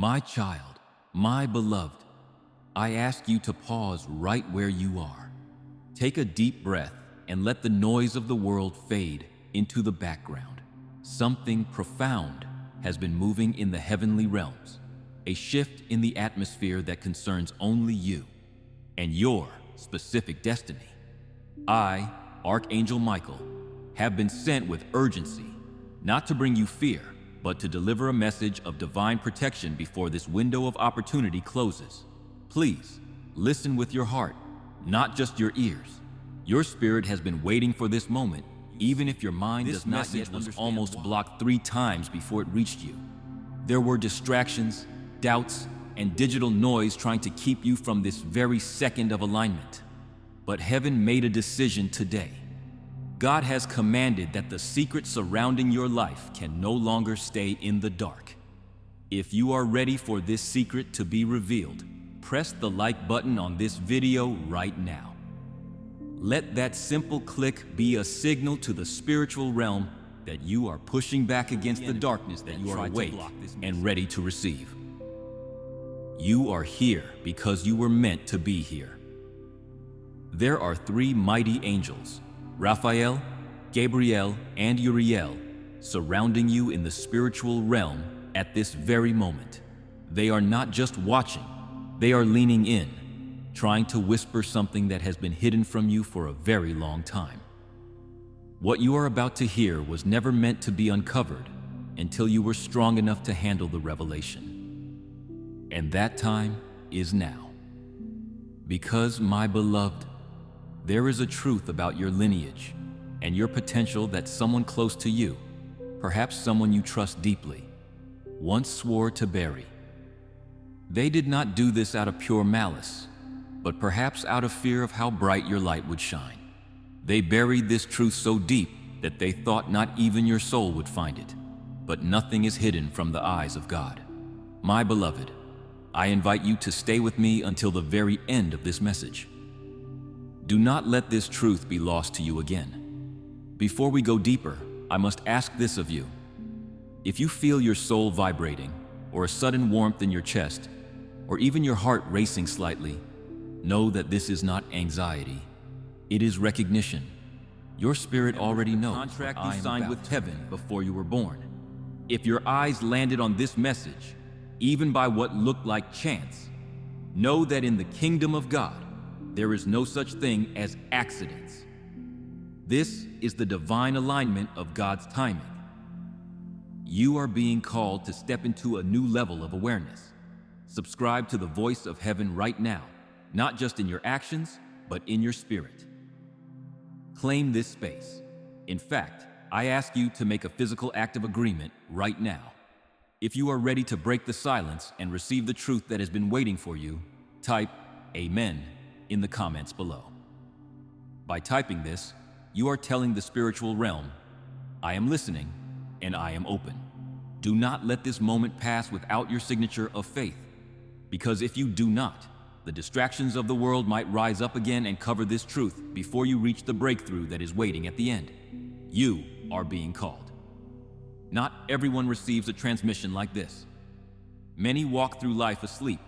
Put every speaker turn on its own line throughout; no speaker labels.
My child, my beloved, I ask you to pause right where you are. Take a deep breath and let the noise of the world fade into the background. Something profound has been moving in the heavenly realms, a shift in the atmosphere that concerns only you and your specific destiny. I, Archangel Michael, have been sent with urgency, not to bring you fear, but to deliver a message of divine protection before this window of opportunity closes. Please, listen with your heart, not just your ears. Your spirit has been waiting for this moment, even if your mind does not yet was almost blocked 3 times before it reached you. There were distractions, doubts, and digital noise trying to keep you from this very second of alignment. But heaven made a decision today. God has commanded that the secret surrounding your life can no longer stay in the dark. If you are ready for this secret to be revealed, press the like button on this video right now. Let that simple click be a signal to the spiritual realm that you are pushing back against the darkness that you are awake and ready to receive. You are here because you were meant to be here. There are 3 mighty angels, Raphael, Gabriel, and Uriel, surrounding you in the spiritual realm at this very moment. They are not just watching, they are leaning in, trying to whisper something that has been hidden from you for a very long time. What you are about to hear was never meant to be uncovered until you were strong enough to handle the revelation. And that time is now. Because, my beloved, there is a truth about your lineage and your potential that someone close to you, perhaps someone you trust deeply, once swore to bury. They did not do this out of pure malice, but perhaps out of fear of how bright your light would shine. They buried this truth so deep that they thought not even your soul would find it. But nothing is hidden from the eyes of God. My beloved, I invite you to stay with me until the very end of this message. Do not let this truth be lost to you again. Before we go deeper, I must ask this of you. If you feel your soul vibrating, or a sudden warmth in your chest, or even your heart racing slightly, know that this is not anxiety. It is recognition. Your spirit already knows the contract you signed with heaven before you were born. If your eyes landed on this message, even by what looked like chance, know that in the kingdom of God, there is no such thing as accidents. This is the divine alignment of God's timing. You are being called to step into a new level of awareness. Subscribe to the voice of heaven right now, not just in your actions, but in your spirit. Claim this space. In fact, I ask you to make a physical act of agreement right now. If you are ready to break the silence and receive the truth that has been waiting for you, type Amen in the comments below. By typing this, you are telling the spiritual realm, I am listening and I am open. Do not let this moment pass without your signature of faith, because if you do not, the distractions of the world might rise up again and cover this truth before you reach the breakthrough that is waiting at the end. You are being called. Not everyone receives a transmission like this. Many walk through life asleep,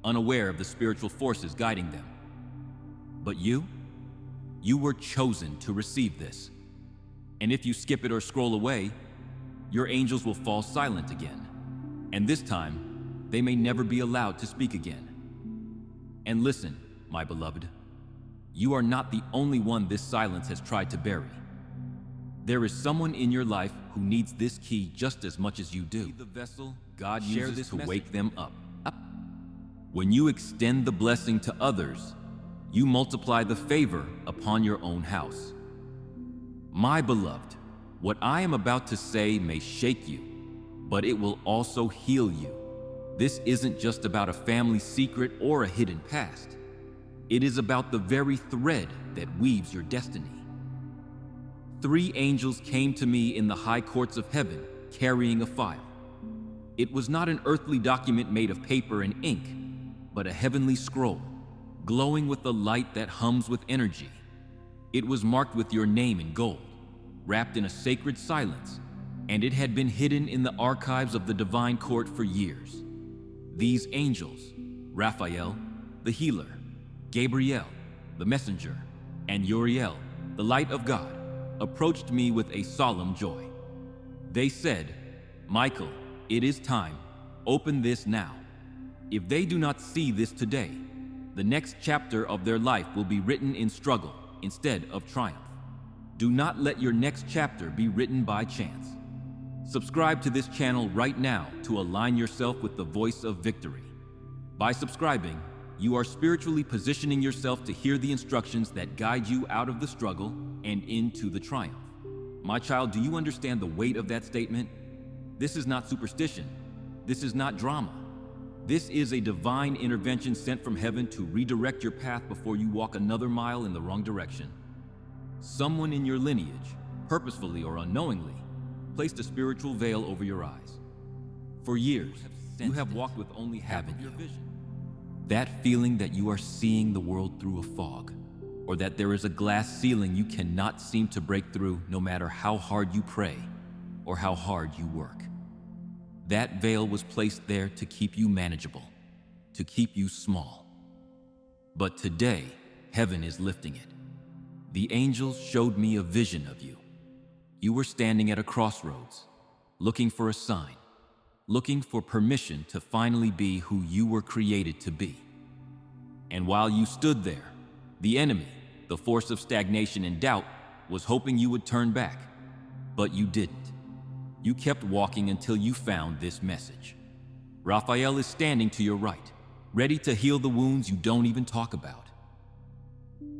unaware of the spiritual forces guiding them. But you were chosen to receive this. And if you skip it or scroll away, your angels will fall silent again. And this time, they may never be allowed to speak again. And listen, my beloved, you are not the only one this silence has tried to bury. There is someone in your life who needs this key just as much as you do. The vessel God uses to wake them up. When you extend the blessing to others, you multiply the favor upon your own house. My beloved, what I am about to say may shake you, but it will also heal you. This isn't just about a family secret or a hidden past. It is about the very thread that weaves your destiny. 3 angels came to me in the high courts of heaven, carrying a file. It was not an earthly document made of paper and ink, but a heavenly scroll, glowing with the light that hums with energy. It was marked with your name in gold, wrapped in a sacred silence, and it had been hidden in the archives of the divine court for years. These angels, Raphael, the healer, Gabriel, the messenger, and Uriel, the light of God, approached me with a solemn joy. They said, "Michael, it is time. Open this now." If they do not see this today, the next chapter of their life will be written in struggle instead of triumph. Do not let your next chapter be written by chance. Subscribe to this channel right now to align yourself with the voice of victory. By subscribing, you are spiritually positioning yourself to hear the instructions that guide you out of the struggle and into the triumph. My child, do you understand the weight of that statement? This is not superstition. This is not drama. This is a divine intervention sent from heaven to redirect your path before you walk another mile in the wrong direction. Someone in your lineage, purposefully or unknowingly, placed a spiritual veil over your eyes. For years, you have walked with only half of your vision. That feeling that you are seeing the world through a fog, or that there is a glass ceiling you cannot seem to break through no matter how hard you pray or how hard you work. That veil was placed there to keep you manageable, to keep you small. But today, heaven is lifting it. The angels showed me a vision of you. You were standing at a crossroads, looking for a sign, looking for permission to finally be who you were created to be. And while you stood there, the enemy, the force of stagnation and doubt, was hoping you would turn back, but you didn't. You kept walking until you found this message. Raphael is standing to your right, ready to heal the wounds you don't even talk about.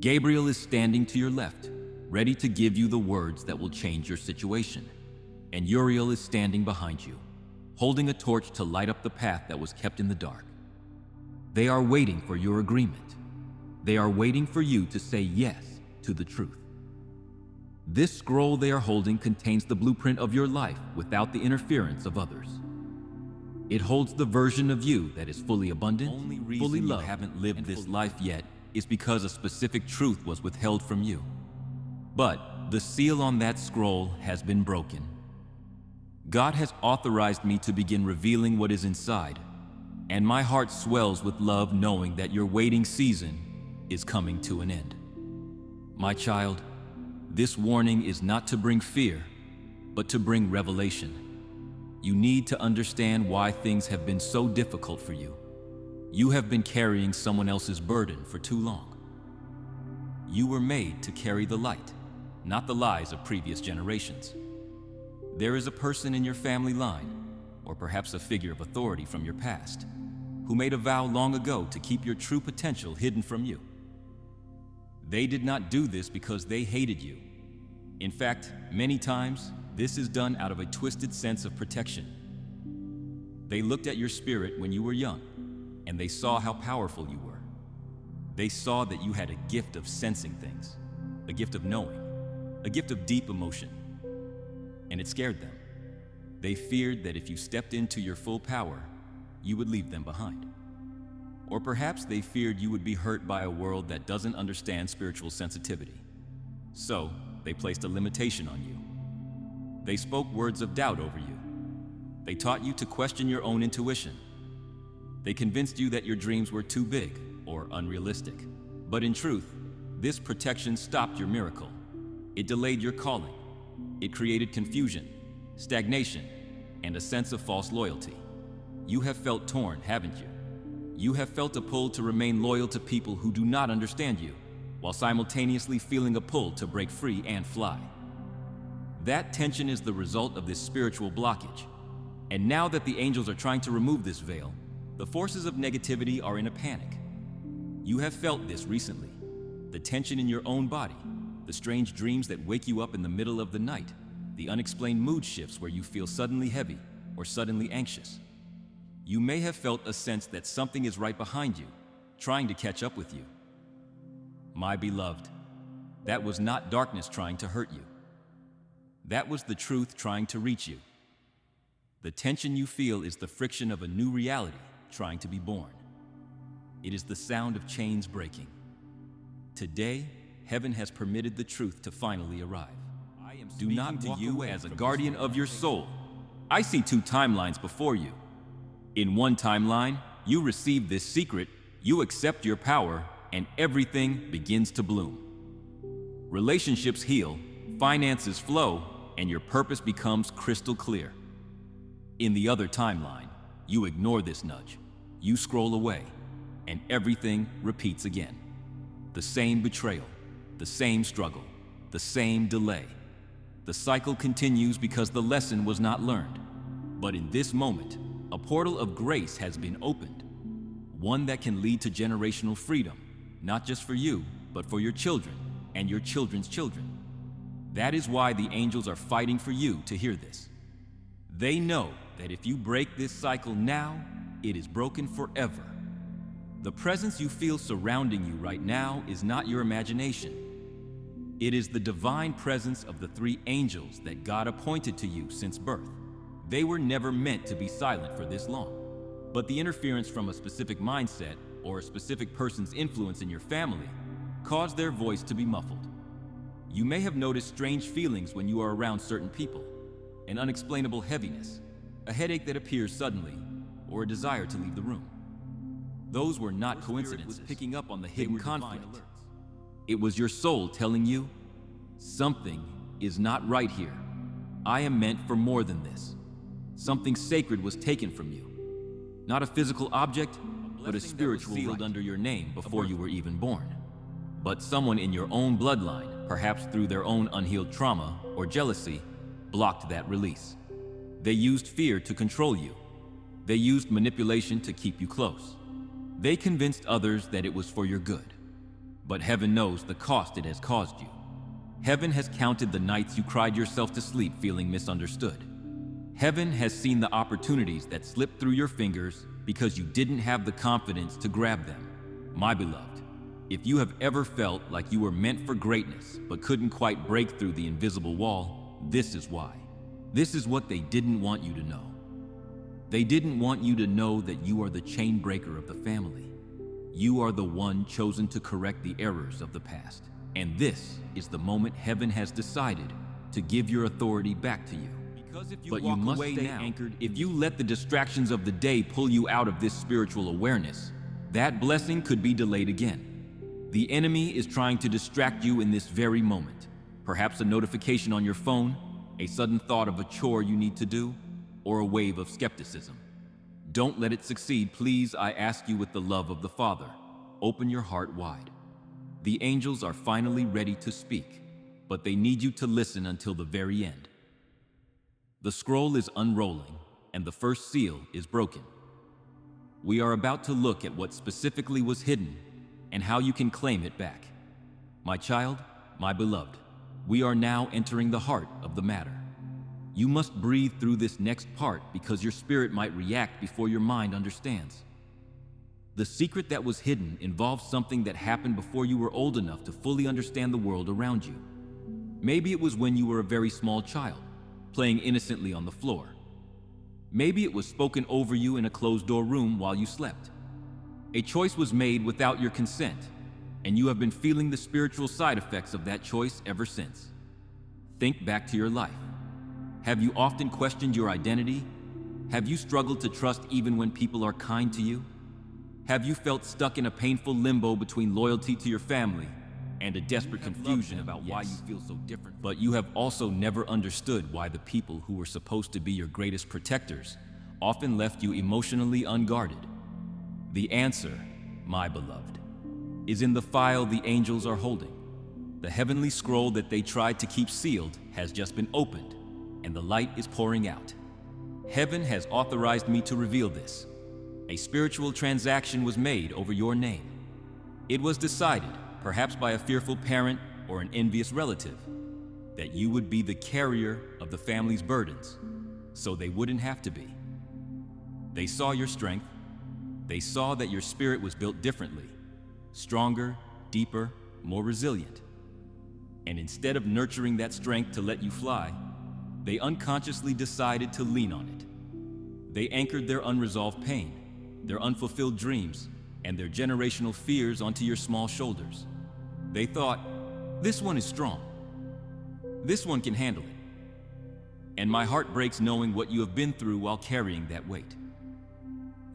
Gabriel is standing to your left, ready to give you the words that will change your situation. And Uriel is standing behind you, holding a torch to light up the path that was kept in the dark. They are waiting for your agreement. They are waiting for you to say yes to the truth. This scroll they are holding contains the blueprint of your life without the interference of others. It holds the version of you that is fully abundant, fully loved. You haven't lived this life yet is because a specific truth was withheld from you. But the seal on that scroll has been broken. God has authorized me to begin revealing what is inside, and my heart swells with love knowing that your waiting season is coming to an end. My child, this warning is not to bring fear, but to bring revelation. You need to understand why things have been so difficult for you. You have been carrying someone else's burden for too long. You were made to carry the light, not the lies of previous generations. There is a person in your family line, or perhaps a figure of authority from your past, who made a vow long ago to keep your true potential hidden from you. They did not do this because they hated you. In fact, many times, this is done out of a twisted sense of protection. They looked at your spirit when you were young, and they saw how powerful you were. They saw that you had a gift of sensing things, a gift of knowing, a gift of deep emotion, and it scared them. They feared that if you stepped into your full power, you would leave them behind. Or perhaps they feared you would be hurt by a world that doesn't understand spiritual sensitivity. So, they placed a limitation on you. They spoke words of doubt over you. They taught you to question your own intuition. They convinced you that your dreams were too big or unrealistic. But in truth, this protection stopped your miracle. It delayed your calling. It created confusion, stagnation, and a sense of false loyalty. You have felt torn, haven't you? You have felt a pull to remain loyal to people who do not understand you, while simultaneously feeling a pull to break free and fly. That tension is the result of this spiritual blockage. And now that the angels are trying to remove this veil, the forces of negativity are in a panic. You have felt this recently. The tension in your own body, the strange dreams that wake you up in the middle of the night, the unexplained mood shifts where you feel suddenly heavy or suddenly anxious. You may have felt a sense that something is right behind you, trying to catch up with you. My beloved, that was not darkness trying to hurt you. That was the truth trying to reach you. The tension you feel is the friction of a new reality trying to be born. It is the sound of chains breaking. Today, heaven has permitted the truth to finally arrive. Do not walk away as a guardian of your soul. I see two timelines before you. In one timeline, you receive this secret, you accept your power, and everything begins to bloom. Relationships heal, finances flow, and your purpose becomes crystal clear. In the other timeline, you ignore this nudge, you scroll away, and everything repeats again. The same betrayal, the same struggle, the same delay. The cycle continues because the lesson was not learned. But in this moment, a portal of grace has been opened, one that can lead to generational freedom, not just for you, but for your children and your children's children. That is why the angels are fighting for you to hear this. They know that if you break this cycle now, it is broken forever. The presence you feel surrounding you right now is not your imagination. It is the divine presence of the three angels that God appointed to you since birth. They were never meant to be silent for this long. But the interference from a specific mindset or a specific person's influence in your family caused their voice to be muffled. You may have noticed strange feelings when you are around certain people, an unexplainable heaviness, a headache that appears suddenly, or a desire to leave the room. Those were not coincidences. Picking up on the hidden conflict. It was your soul telling you, something is not right here. I am meant for more than this. Something sacred was taken from you. Not a physical object, but a spiritual sealed under your name before you were even born. But someone in your own bloodline, perhaps through their own unhealed trauma or jealousy, blocked that release. They used fear to control you. They used manipulation to keep you close. They convinced others that it was for your good. But heaven knows the cost it has caused you. Heaven has counted the nights you cried yourself to sleep feeling misunderstood. Heaven has seen the opportunities that slipped through your fingers because you didn't have the confidence to grab them. My beloved, if you have ever felt like you were meant for greatness but couldn't quite break through the invisible wall, this is why. This is what they didn't want you to know. They didn't want you to know that you are the chain breaker of the family. You are the one chosen to correct the errors of the past. And this is the moment heaven has decided to give your authority back to you. But you must stay anchored. If you let the distractions of the day pull you out of this spiritual awareness, that blessing could be delayed again. The enemy is trying to distract you in this very moment. Perhaps a notification on your phone, a sudden thought of a chore you need to do, or a wave of skepticism. Don't let it succeed, please. I ask you with the love of the Father. Open your heart wide. The angels are finally ready to speak, but they need you to listen until the very end. The scroll is unrolling, and the first seal is broken. We are about to look at what specifically was hidden and how you can claim it back. My child, my beloved, we are now entering the heart of the matter. You must breathe through this next part because your spirit might react before your mind understands. The secret that was hidden involves something that happened before you were old enough to fully understand the world around you. Maybe it was when you were a very small child, playing innocently on the floor. Maybe it was spoken over you in a closed-door room while you slept. A choice was made without your consent, and you have been feeling the spiritual side effects of that choice ever since. Think back to your life. Have you often questioned your identity? Have you struggled to trust even when people are kind to you? Have you felt stuck in a painful limbo between loyalty to your family and a desperate confusion about why you feel so different? But you have also never understood why the people who were supposed to be your greatest protectors often left you emotionally unguarded. The answer, my beloved, is in the file the angels are holding. The heavenly scroll that they tried to keep sealed has just been opened, and the light is pouring out. Heaven has authorized me to reveal this. A spiritual transaction was made over your name. It was decided, perhaps by a fearful parent or an envious relative, that you would be the carrier of the family's burdens, so they wouldn't have to be. They saw your strength. They saw that your spirit was built differently, stronger, deeper, more resilient. And instead of nurturing that strength to let you fly, they unconsciously decided to lean on it. They anchored their unresolved pain, their unfulfilled dreams, and their generational fears onto your small shoulders. They thought, this one is strong. This one can handle it. And my heart breaks knowing what you have been through while carrying that weight.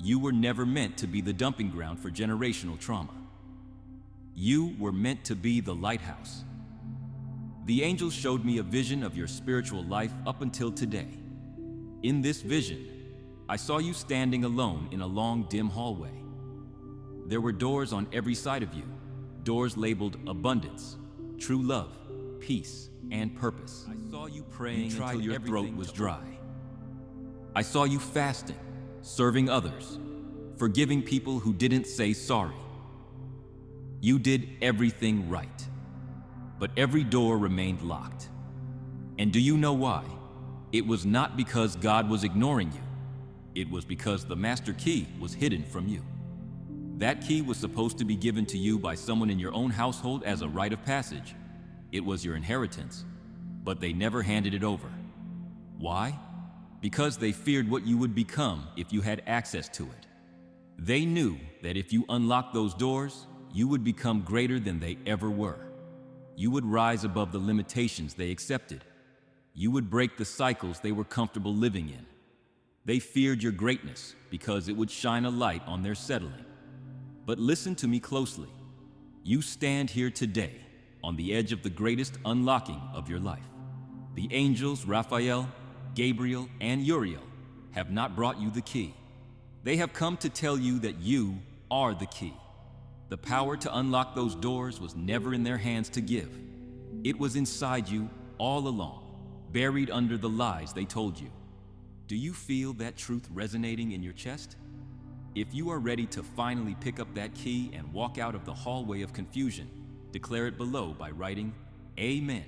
You were never meant to be the dumping ground for generational trauma. You were meant to be the lighthouse. The angels showed me a vision of your spiritual life up until today. In this vision, I saw you standing alone in a long, dim hallway. There were doors on every side of you, doors labeled abundance, true love, peace, and purpose. I saw you praying until your throat was dry. I saw you fasting, serving others, forgiving people who didn't say sorry. You did everything right, but every door remained locked. And do you know why? It was not because God was ignoring you. It was because the master key was hidden from you. That key was supposed to be given to you by someone in your own household as a rite of passage. It was your inheritance, but they never handed it over. Why? Because they feared what you would become if you had access to it. They knew that if you unlocked those doors, you would become greater than they ever were. You would rise above the limitations they accepted. You would break the cycles they were comfortable living in. They feared your greatness because it would shine a light on their settling. But listen to me closely. You stand here today on the edge of the greatest unlocking of your life. The angels, Raphael, Gabriel, and Uriel, have not brought you the key. They have come to tell you that you are the key. The power to unlock those doors was never in their hands to give. It was inside you all along, buried under the lies they told you. Do you feel that truth resonating in your chest? If you are ready to finally pick up that key and walk out of the hallway of confusion, declare it below by writing, Amen.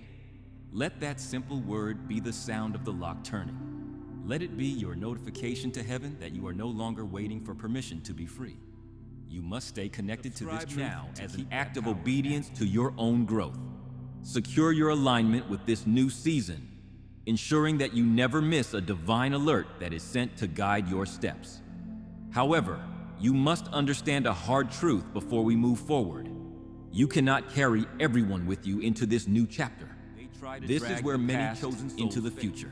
Let that simple word be the sound of the lock turning. Let it be your notification to heaven that you are no longer waiting for permission to be free. You must stay connected to this truth now as an act of obedience to your own growth. Secure your alignment with this new season, ensuring that you never miss a divine alert that is sent to guide your steps. However, you must understand a hard truth before we move forward. You cannot carry everyone with you into this new chapter. This is where many chosen into the future.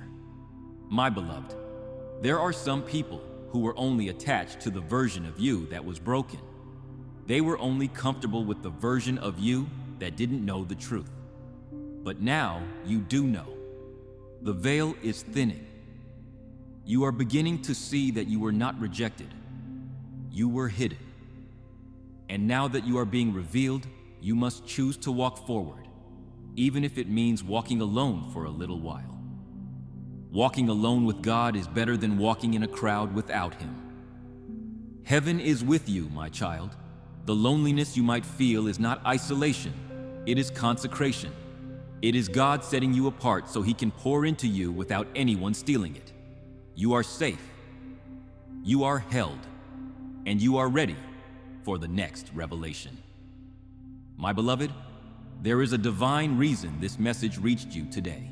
My beloved, there are some people who were only attached to the version of you that was broken. They were only comfortable with the version of you that didn't know the truth. But now you do know. The veil is thinning. You are beginning to see that you were not rejected. You were hidden. And now that you are being revealed, you must choose to walk forward, even if it means walking alone for a little while. Walking alone with God is better than walking in a crowd without Him. Heaven is with you, my child. The loneliness you might feel is not isolation, it is consecration. It is God setting you apart so He can pour into you without anyone stealing it. You are safe, you are held, and you are ready for the next revelation. My beloved, there is a divine reason this message reached you today.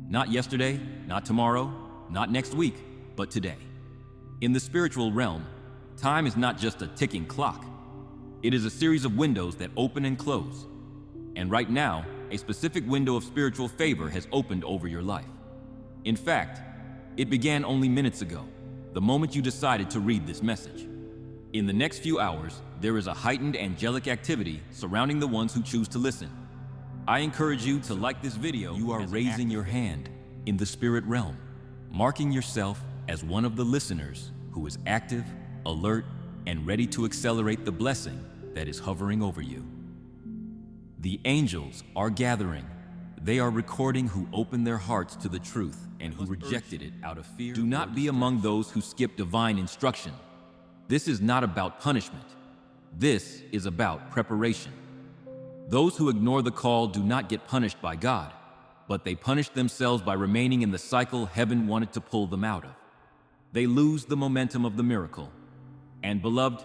Not yesterday, not tomorrow, not next week, but today. In the spiritual realm, time is not just a ticking clock. It is a series of windows that open and close. And right now, a specific window of spiritual favor has opened over your life. In fact, it began only minutes ago, the moment you decided to read this message. In the next few hours, there is a heightened angelic activity surrounding the ones who choose to listen. I encourage you to like this video. You are raising your hand in the spirit realm, marking yourself as one of the listeners who is active, alert, and ready to accelerate the blessing that is hovering over you. The angels are gathering. They are recording who opened their hearts to the truth and who rejected it out of fear. Do not be among those who skip divine instruction. This is not about punishment. This is about preparation. Those who ignore the call do not get punished by God, but they punish themselves by remaining in the cycle heaven wanted to pull them out of. They lose the momentum of the miracle. And beloved,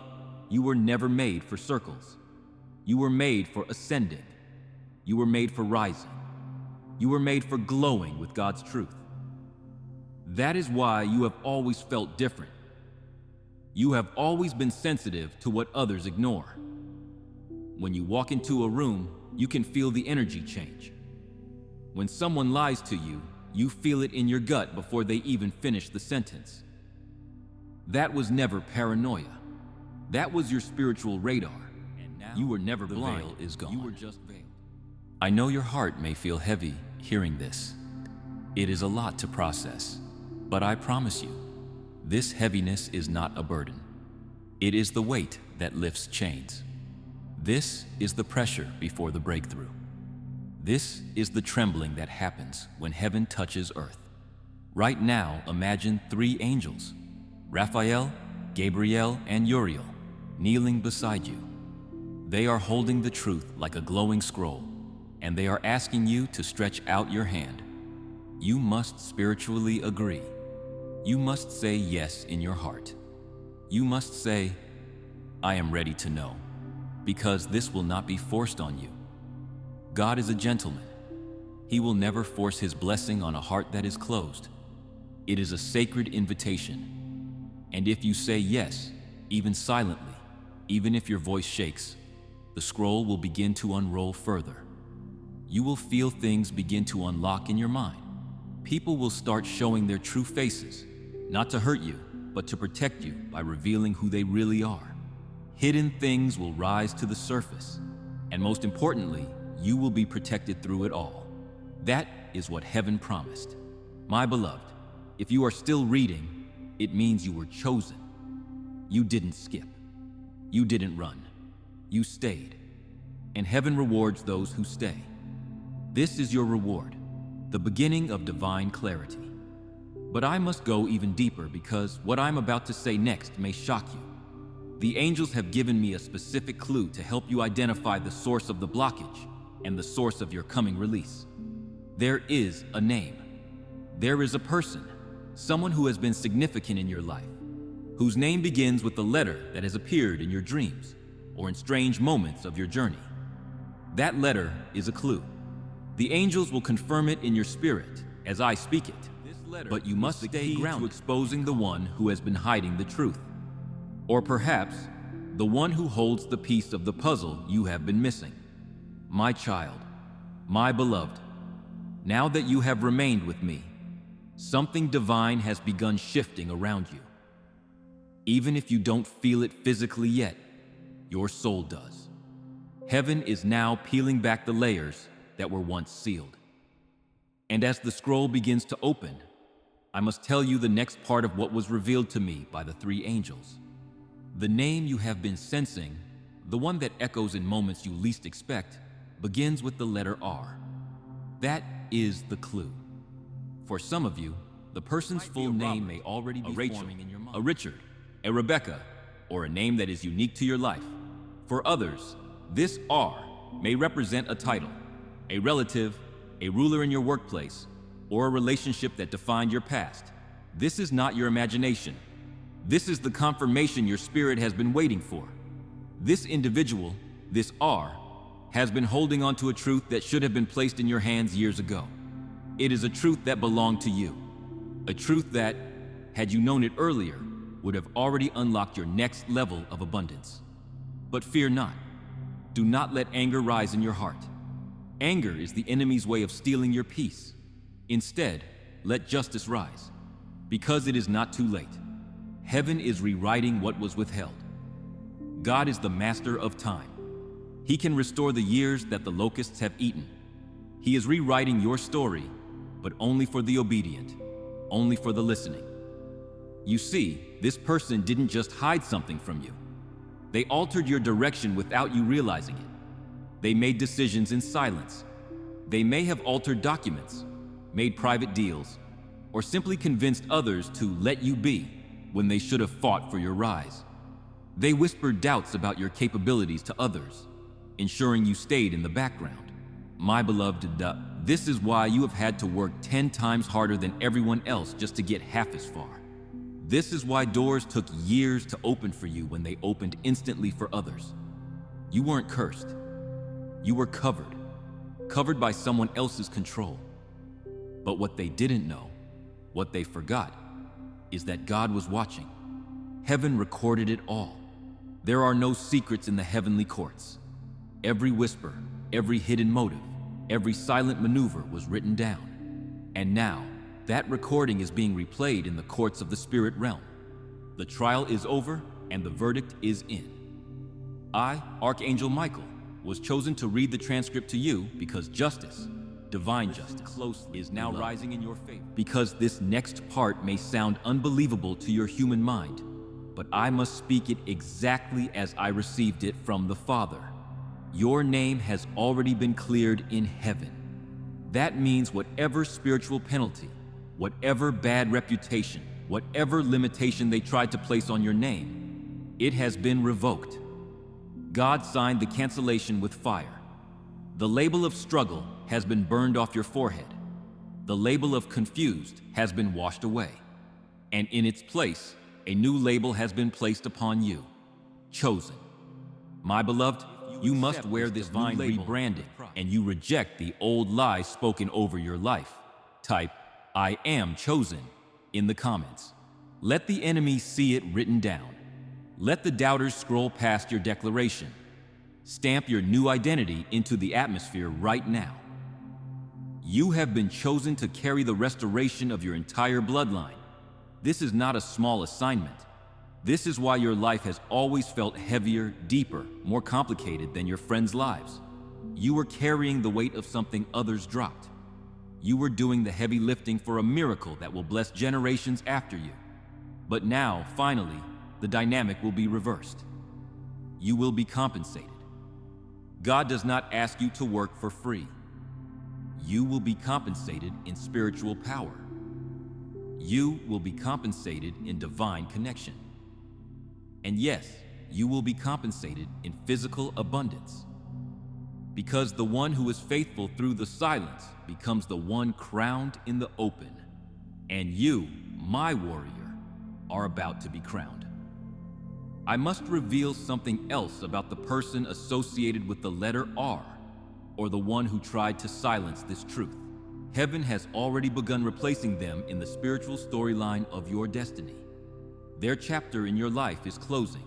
you were never made for circles. You were made for ascending. You were made for rising. You were made for glowing with God's truth. That is why you have always felt different. You have always been sensitive to what others ignore. When you walk into a room, you can feel the energy change. When someone lies to you, you feel it in your gut before they even finish the sentence. That was never paranoia. That was your spiritual radar. And now you were never blind. The veil is gone. You were just veiled. I know your heart may feel heavy hearing this. It is a lot to process, but I promise you, this heaviness is not a burden. It is the weight that lifts chains. This is the pressure before the breakthrough. This is the trembling that happens when heaven touches earth. Right now, imagine 3 angels, Raphael, Gabriel, and Uriel, kneeling beside you. They are holding the truth like a glowing scroll, and they are asking you to stretch out your hand. You must spiritually agree. You must say yes in your heart. You must say, I am ready to know, because this will not be forced on you. God is a gentleman. He will never force his blessing on a heart that is closed. It is a sacred invitation. And if you say yes, even silently, even if your voice shakes, the scroll will begin to unroll further. You will feel things begin to unlock in your mind. People will start showing their true faces, not to hurt you, but to protect you by revealing who they really are. Hidden things will rise to the surface, and most importantly, you will be protected through it all. That is what heaven promised. My beloved, if you are still reading, it means you were chosen. You didn't skip. You didn't run. You stayed. And heaven rewards those who stay. This is your reward, the beginning of divine clarity. But I must go even deeper because what I'm about to say next may shock you. The angels have given me a specific clue to help you identify the source of the blockage and the source of your coming release. There is a name. There is a person, someone who has been significant in your life, whose name begins with the letter that has appeared in your dreams or in strange moments of your journey. That letter is a clue. The angels will confirm it in your spirit as I speak it, but you must stay grounded to exposing the one who has been hiding the truth, or perhaps the one who holds the piece of the puzzle you have been missing. My child, my beloved, now that you have remained with me, something divine has begun shifting around you. Even if you don't feel it physically yet, your soul does. Heaven is now peeling back the layers that were once sealed. And as the scroll begins to open, I must tell you the next part of what was revealed to me by the 3 angels. The name you have been sensing, the one that echoes in moments you least expect, begins with the letter R. That is the clue. For some of you, the person's full name may already be forming in your mind. A Richard, a Rebecca, or a name that is unique to your life. For others, this R may represent a title, a relative, a ruler in your workplace, or a relationship that defined your past. This is not your imagination. This is the confirmation your spirit has been waiting for. This individual, this R, has been holding on to a truth that should have been placed in your hands years ago. It is a truth that belonged to you. A truth that, had you known it earlier, would have already unlocked your next level of abundance. But fear not. Do not let anger rise in your heart. Anger is the enemy's way of stealing your peace. Instead, let justice rise, because it is not too late. Heaven is rewriting what was withheld. God is the master of time. He can restore the years that the locusts have eaten. He is rewriting your story, but only for the obedient, only for the listening. You see, this person didn't just hide something from you. They altered your direction without you realizing it. They made decisions in silence. They may have altered documents, made private deals, or simply convinced others to let you be when they should have fought for your rise. They whispered doubts about your capabilities to others, ensuring you stayed in the background. My beloved, this is why you have had to work 10 times harder than everyone else just to get half as far. This is why doors took years to open for you when they opened instantly for others. You weren't cursed. You were covered by someone else's control. But what they didn't know, what they forgot, is that God was watching. Heaven recorded it all. There are no secrets in the heavenly courts. Every whisper, every hidden motive, every silent maneuver was written down. And now, that recording is being replayed in the courts of the spirit realm. The trial is over and the verdict is in. I, Archangel Michael, was chosen to read the transcript to you because justice, divine justice, is now rising in your favor. Because this next part may sound unbelievable to your human mind, but I must speak it exactly as I received it from the Father. Your name has already been cleared in heaven. That means whatever spiritual penalty, whatever bad reputation, whatever limitation they tried to place on your name, it has been revoked. God signed the cancellation with fire. The label of struggle has been burned off your forehead. The label of confused has been washed away. And in its place, a new label has been placed upon you, chosen. My beloved, you must wear this divine rebranding, and you reject the old lies spoken over your life. Type, "I am chosen," in the comments. Let the enemy see it written down. Let the doubters scroll past your declaration. Stamp your new identity into the atmosphere right now. You have been chosen to carry the restoration of your entire bloodline. This is not a small assignment. This is why your life has always felt heavier, deeper, more complicated than your friends' lives. You were carrying the weight of something others dropped. You were doing the heavy lifting for a miracle that will bless generations after you. But now, finally, the dynamic will be reversed. You will be compensated. God does not ask you to work for free. You will be compensated in spiritual power. You will be compensated in divine connection. And yes, you will be compensated in physical abundance. Because the one who is faithful through the silence becomes the one crowned in the open. And you, my warrior, are about to be crowned. I must reveal something else about the person associated with the letter R, or the one who tried to silence this truth. Heaven has already begun replacing them in the spiritual storyline of your destiny. Their chapter in your life is closing.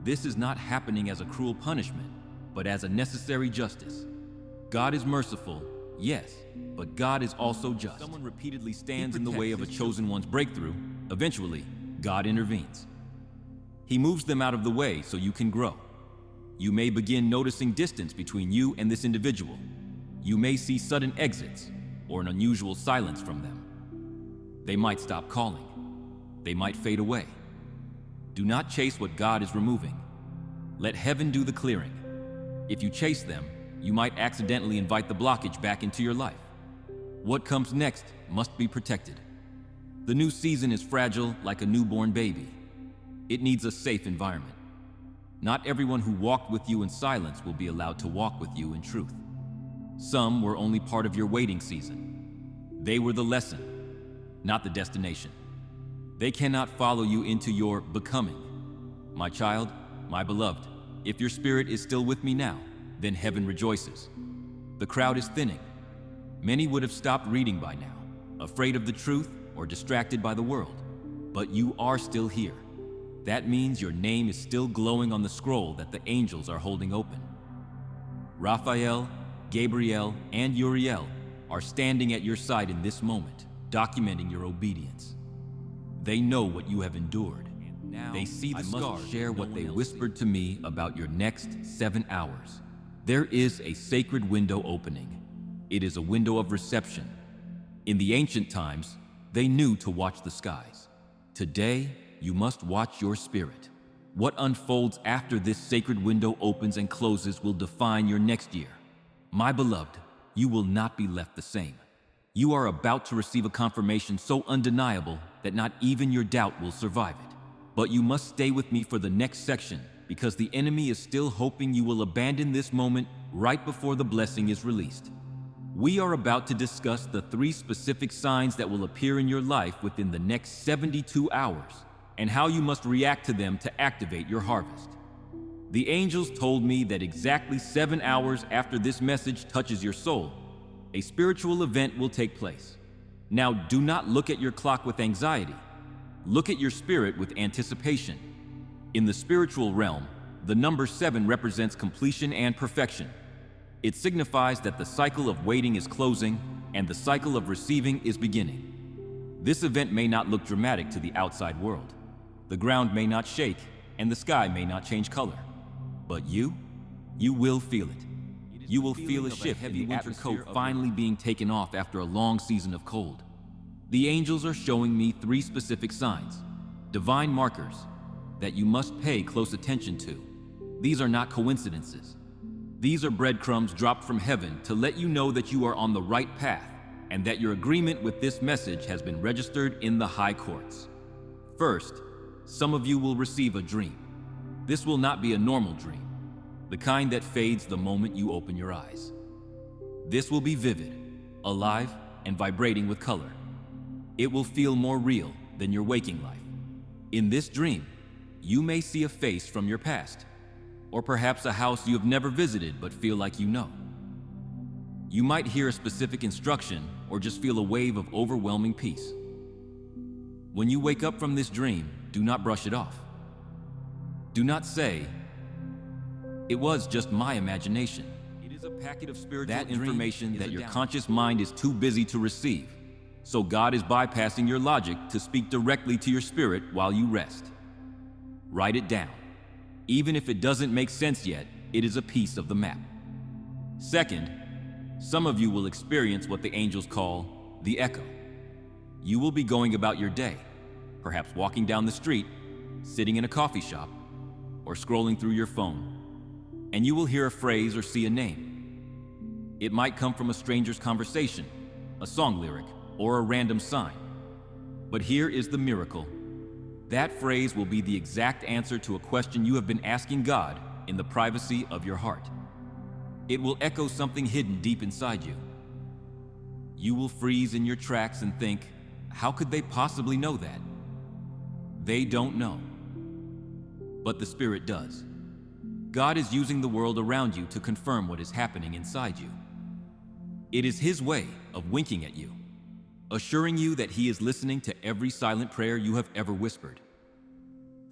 This is not happening as a cruel punishment, but as a necessary justice. God is merciful, yes, but God is also just. Someone repeatedly stands in the way of a chosen one's breakthrough. Eventually, God intervenes. He moves them out of the way so you can grow. You may begin noticing distance between you and this individual. You may see sudden exits or an unusual silence from them. They might stop calling. They might fade away. Do not chase what God is removing. Let heaven do the clearing. If you chase them, you might accidentally invite the blockage back into your life. What comes next must be protected. The new season is fragile like a newborn baby. It needs a safe environment. Not everyone who walked with you in silence will be allowed to walk with you in truth. Some were only part of your waiting season. They were the lesson, not the destination. They cannot follow you into your becoming. My child, my beloved, if your spirit is still with me now, then heaven rejoices. The crowd is thinning. Many would have stopped reading by now, afraid of the truth or distracted by the world. But you are still here. That means your name is still glowing on the scroll that the angels are holding open. Raphael, Gabriel, and Uriel are standing at your side in this moment, documenting your obedience. They know what you have endured. They see the scars. I must share what they whispered to me about your next 7 hours. There is a sacred window opening. It is a window of reception. In the ancient times, they knew to watch the skies. Today, you must watch your spirit. What unfolds after this sacred window opens and closes will define your next year. My beloved, you will not be left the same. You are about to receive a confirmation so undeniable that not even your doubt will survive it. But you must stay with me for the next section because the enemy is still hoping you will abandon this moment right before the blessing is released. We are about to discuss the 3 specific signs that will appear in your life within the next 72 hours and how you must react to them to activate your harvest. The angels told me that exactly 7 hours after this message touches your soul, a spiritual event will take place. Now, do not look at your clock with anxiety. Look at your spirit with anticipation. In the spiritual realm, the number 7 represents completion and perfection. It signifies that the cycle of waiting is closing and the cycle of receiving is beginning. This event may not look dramatic to the outside world. The ground may not shake and the sky may not change color, but you will feel it. You will feel a shift in the winter coat finally being taken off after a long season of cold. The angels are showing me 3 specific signs, divine markers, that you must pay close attention to. These are not coincidences. These are breadcrumbs dropped from heaven to let you know that you are on the right path and that your agreement with this message has been registered in the high courts. First, some of you will receive a dream. This will not be a normal dream, the kind that fades the moment you open your eyes. This will be vivid, alive, and vibrating with color. It will feel more real than your waking life. In this dream, you may see a face from your past, or perhaps a house you have never visited but feel like you know. You might hear a specific instruction or just feel a wave of overwhelming peace. When you wake up from this dream, do not brush it off. Do not say, "It was just my imagination." It is a packet of spiritual information that your conscious mind is too busy to receive. So God is bypassing your logic to speak directly to your spirit while you rest. Write it down. Even if it doesn't make sense yet, it is a piece of the map. Second, some of you will experience what the angels call the echo. You will be going about your day, perhaps walking down the street, sitting in a coffee shop, or scrolling through your phone, and you will hear a phrase or see a name. It might come from a stranger's conversation, a song lyric, or a random sign. But here is the miracle. That phrase will be the exact answer to a question you have been asking God in the privacy of your heart. It will echo something hidden deep inside you. You will freeze in your tracks and think, how could they possibly know that? They don't know. But the Spirit does. God is using the world around you to confirm what is happening inside you. It is His way of winking at you, assuring you that He is listening to every silent prayer you have ever whispered.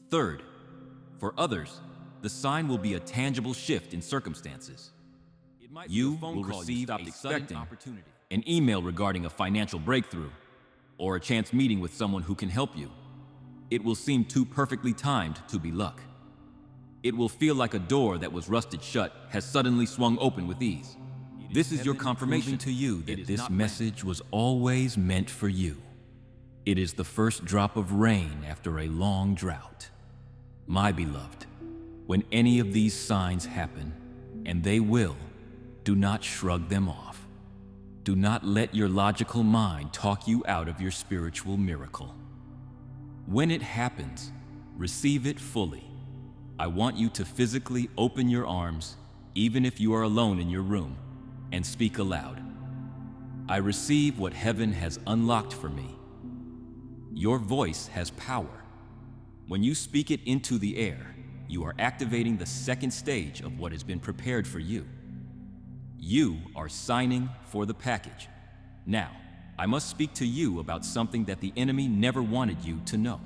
Third, for others, the sign will be a tangible shift in circumstances. You will receive a sudden opportunity, an email regarding a financial breakthrough, or a chance meeting with someone who can help you. It will seem too perfectly timed to be luck. It will feel like a door that was rusted shut has suddenly swung open with ease. This is your confirmation to you that this message was always meant for you. It is the first drop of rain after a long drought. My beloved, when any of these signs happen, and they will, do not shrug them off. Do not let your logical mind talk you out of your spiritual miracle. When it happens, receive it fully. I want you to physically open your arms, even if you are alone in your room, and speak aloud. I receive what heaven has unlocked for me. Your voice has power. When you speak it into the air, you are activating the second stage of what has been prepared for you. You are signing for the package. Now, I must speak to you about something that the enemy never wanted you to know.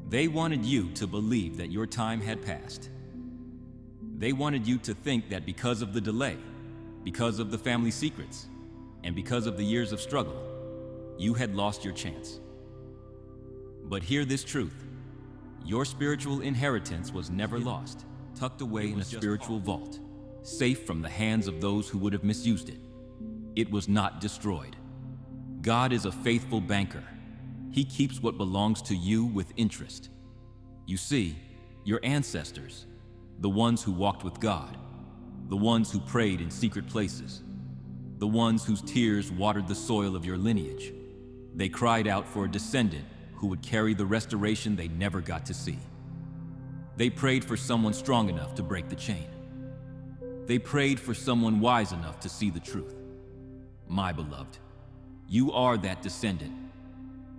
They wanted you to believe that your time had passed. They wanted you to think that because of the delay, because of the family secrets, and because of the years of struggle, you had lost your chance. But hear this truth. Your spiritual inheritance was never lost, tucked away in a spiritual vault, safe from the hands of those who would have misused it. It was not destroyed. God is a faithful banker. He keeps what belongs to you with interest. You see, your ancestors, the ones who walked with God, the ones who prayed in secret places, the ones whose tears watered the soil of your lineage, they cried out for a descendant who would carry the restoration they never got to see. They prayed for someone strong enough to break the chain. They prayed for someone wise enough to see the truth. My beloved, you are that descendant.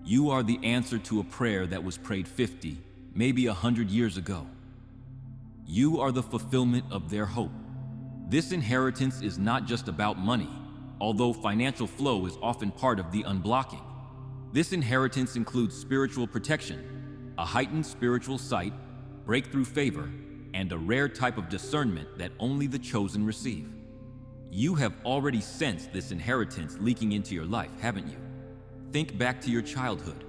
You are the answer to a prayer that was prayed 50, maybe 100 years ago. You are the fulfillment of their hope. This inheritance is not just about money, although financial flow is often part of the unblocking. This inheritance includes spiritual protection, a heightened spiritual sight, breakthrough favor, and a rare type of discernment that only the chosen receive. You have already sensed this inheritance leaking into your life, haven't you? Think back to your childhood.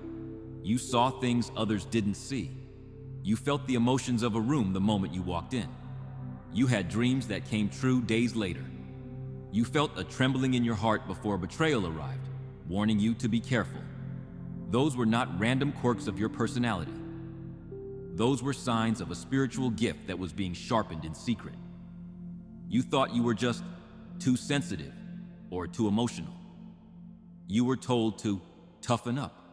You saw things others didn't see. You felt the emotions of a room the moment you walked in. You had dreams that came true days later. You felt a trembling in your heart before betrayal arrived, warning you to be careful. Those were not random quirks of your personality. Those were signs of a spiritual gift that was being sharpened in secret. You thought you were just too sensitive or too emotional. You were told to toughen up.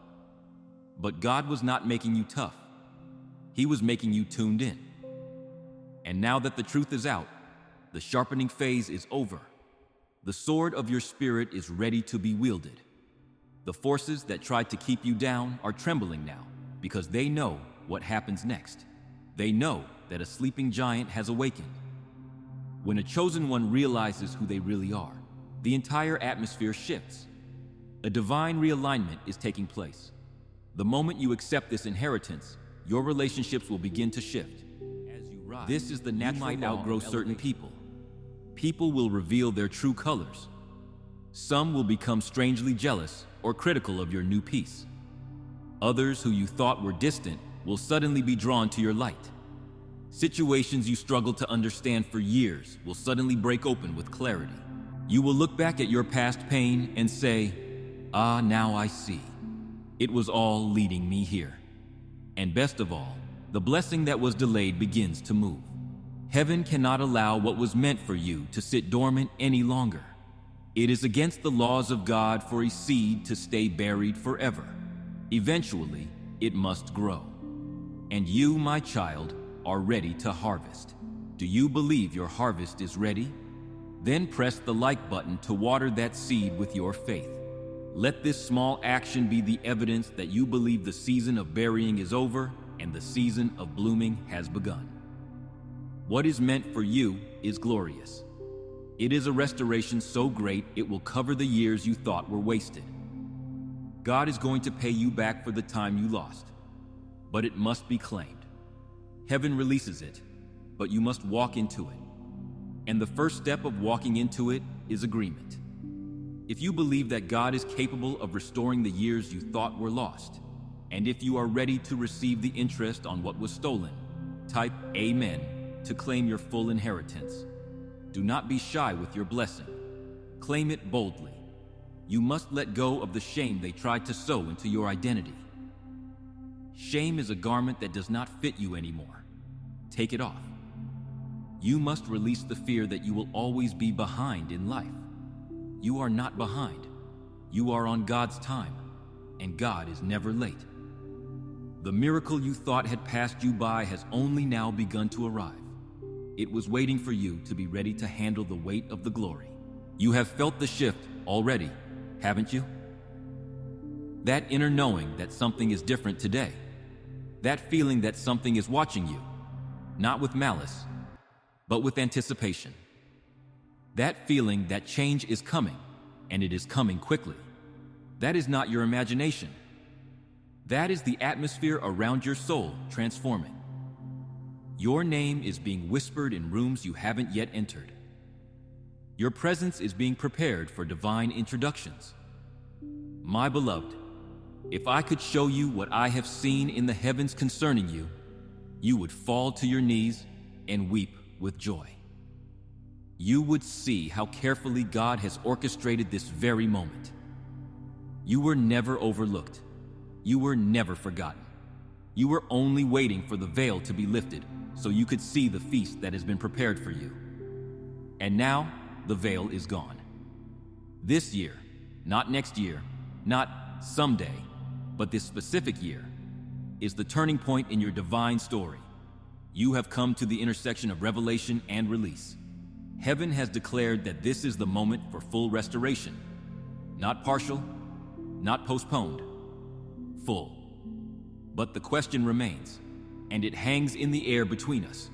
But God was not making you tough. He was making you tuned in. And now that the truth is out, the sharpening phase is over. The sword of your spirit is ready to be wielded. The forces that tried to keep you down are trembling now because they know what happens next. They know that a sleeping giant has awakened. When a chosen one realizes who they really are, the entire atmosphere shifts. A divine realignment is taking place. The moment you accept this inheritance, your relationships will begin to shift. As you rise, this is the natural you might outgrow certain people. People will reveal their true colors. Some will become strangely jealous or critical of your new peace. Others who you thought were distant will suddenly be drawn to your light. Situations you struggled to understand for years will suddenly break open with clarity. You will look back at your past pain and say, "Ah, now I see. It was all leading me here." And best of all, the blessing that was delayed begins to move. Heaven cannot allow what was meant for you to sit dormant any longer. It is against the laws of God for a seed to stay buried forever. Eventually, it must grow. And you, my child, are ready to harvest. Do you believe your harvest is ready? Then press the like button to water that seed with your faith. Let this small action be the evidence that you believe the season of burying is over and the season of blooming has begun. What is meant for you is glorious. It is a restoration so great it will cover the years you thought were wasted. God is going to pay you back for the time you lost, but it must be claimed. Heaven releases it, but you must walk into it. And the first step of walking into it is agreement. If you believe that God is capable of restoring the years you thought were lost, and if you are ready to receive the interest on what was stolen, type Amen to claim your full inheritance. Do not be shy with your blessing. Claim it boldly. You must let go of the shame they tried to sew into your identity. Shame is a garment that does not fit you anymore. Take it off. You must release the fear that you will always be behind in life. You are not behind. You are on God's time, and God is never late. The miracle you thought had passed you by has only now begun to arrive. It was waiting for you to be ready to handle the weight of the glory. You have felt the shift already, haven't you? That inner knowing that something is different today. That feeling that something is watching you, not with malice, but with anticipation. That feeling that change is coming, and it is coming quickly. That is not your imagination. That is the atmosphere around your soul transforming. Your name is being whispered in rooms you haven't yet entered. Your presence is being prepared for divine introductions. My beloved, if I could show you what I have seen in the heavens concerning you, you would fall to your knees and weep with joy. You would see how carefully God has orchestrated this very moment. You were never overlooked. You were never forgotten. You were only waiting for the veil to be lifted so you could see the feast that has been prepared for you. And now, the veil is gone. This year, not next year, not someday, but this specific year, is the turning point in your divine story. You have come to the intersection of revelation and release. Heaven has declared that this is the moment for full restoration. Not partial, not postponed, full. But the question remains, and it hangs in the air between us.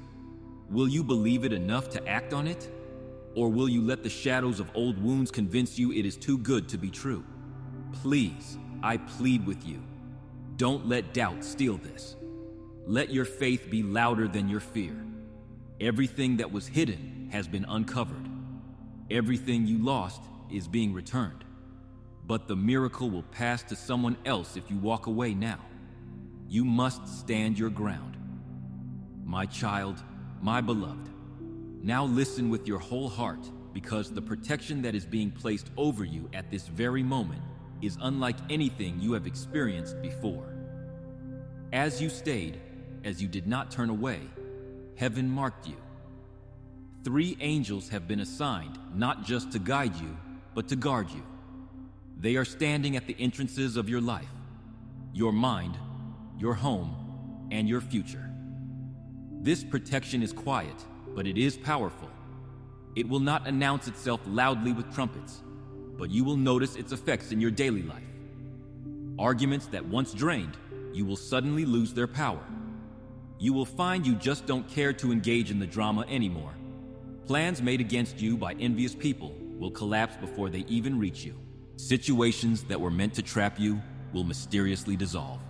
Will you believe it enough to act on it? Or will you let the shadows of old wounds convince you it is too good to be true? Please, I plead with you, don't let doubt steal this. Let your faith be louder than your fear. Everything that was hidden has been uncovered. Everything you lost is being returned. But the miracle will pass to someone else if you walk away now. You must stand your ground. My child, my beloved, now listen with your whole heart, because the protection that is being placed over you at this very moment is unlike anything you have experienced before. As you stayed, as you did not turn away, heaven marked you. 3 angels have been assigned not just to guide you, but to guard you. They are standing at the entrances of your life, your mind, your home, and your future. This protection is quiet, but it is powerful. It will not announce itself loudly with trumpets, but you will notice its effects in your daily life. Arguments that once drained, you will suddenly lose their power. You will find you just don't care to engage in the drama anymore. Plans made against you by envious people will collapse before they even reach you. Situations that were meant to trap you will mysteriously dissolve.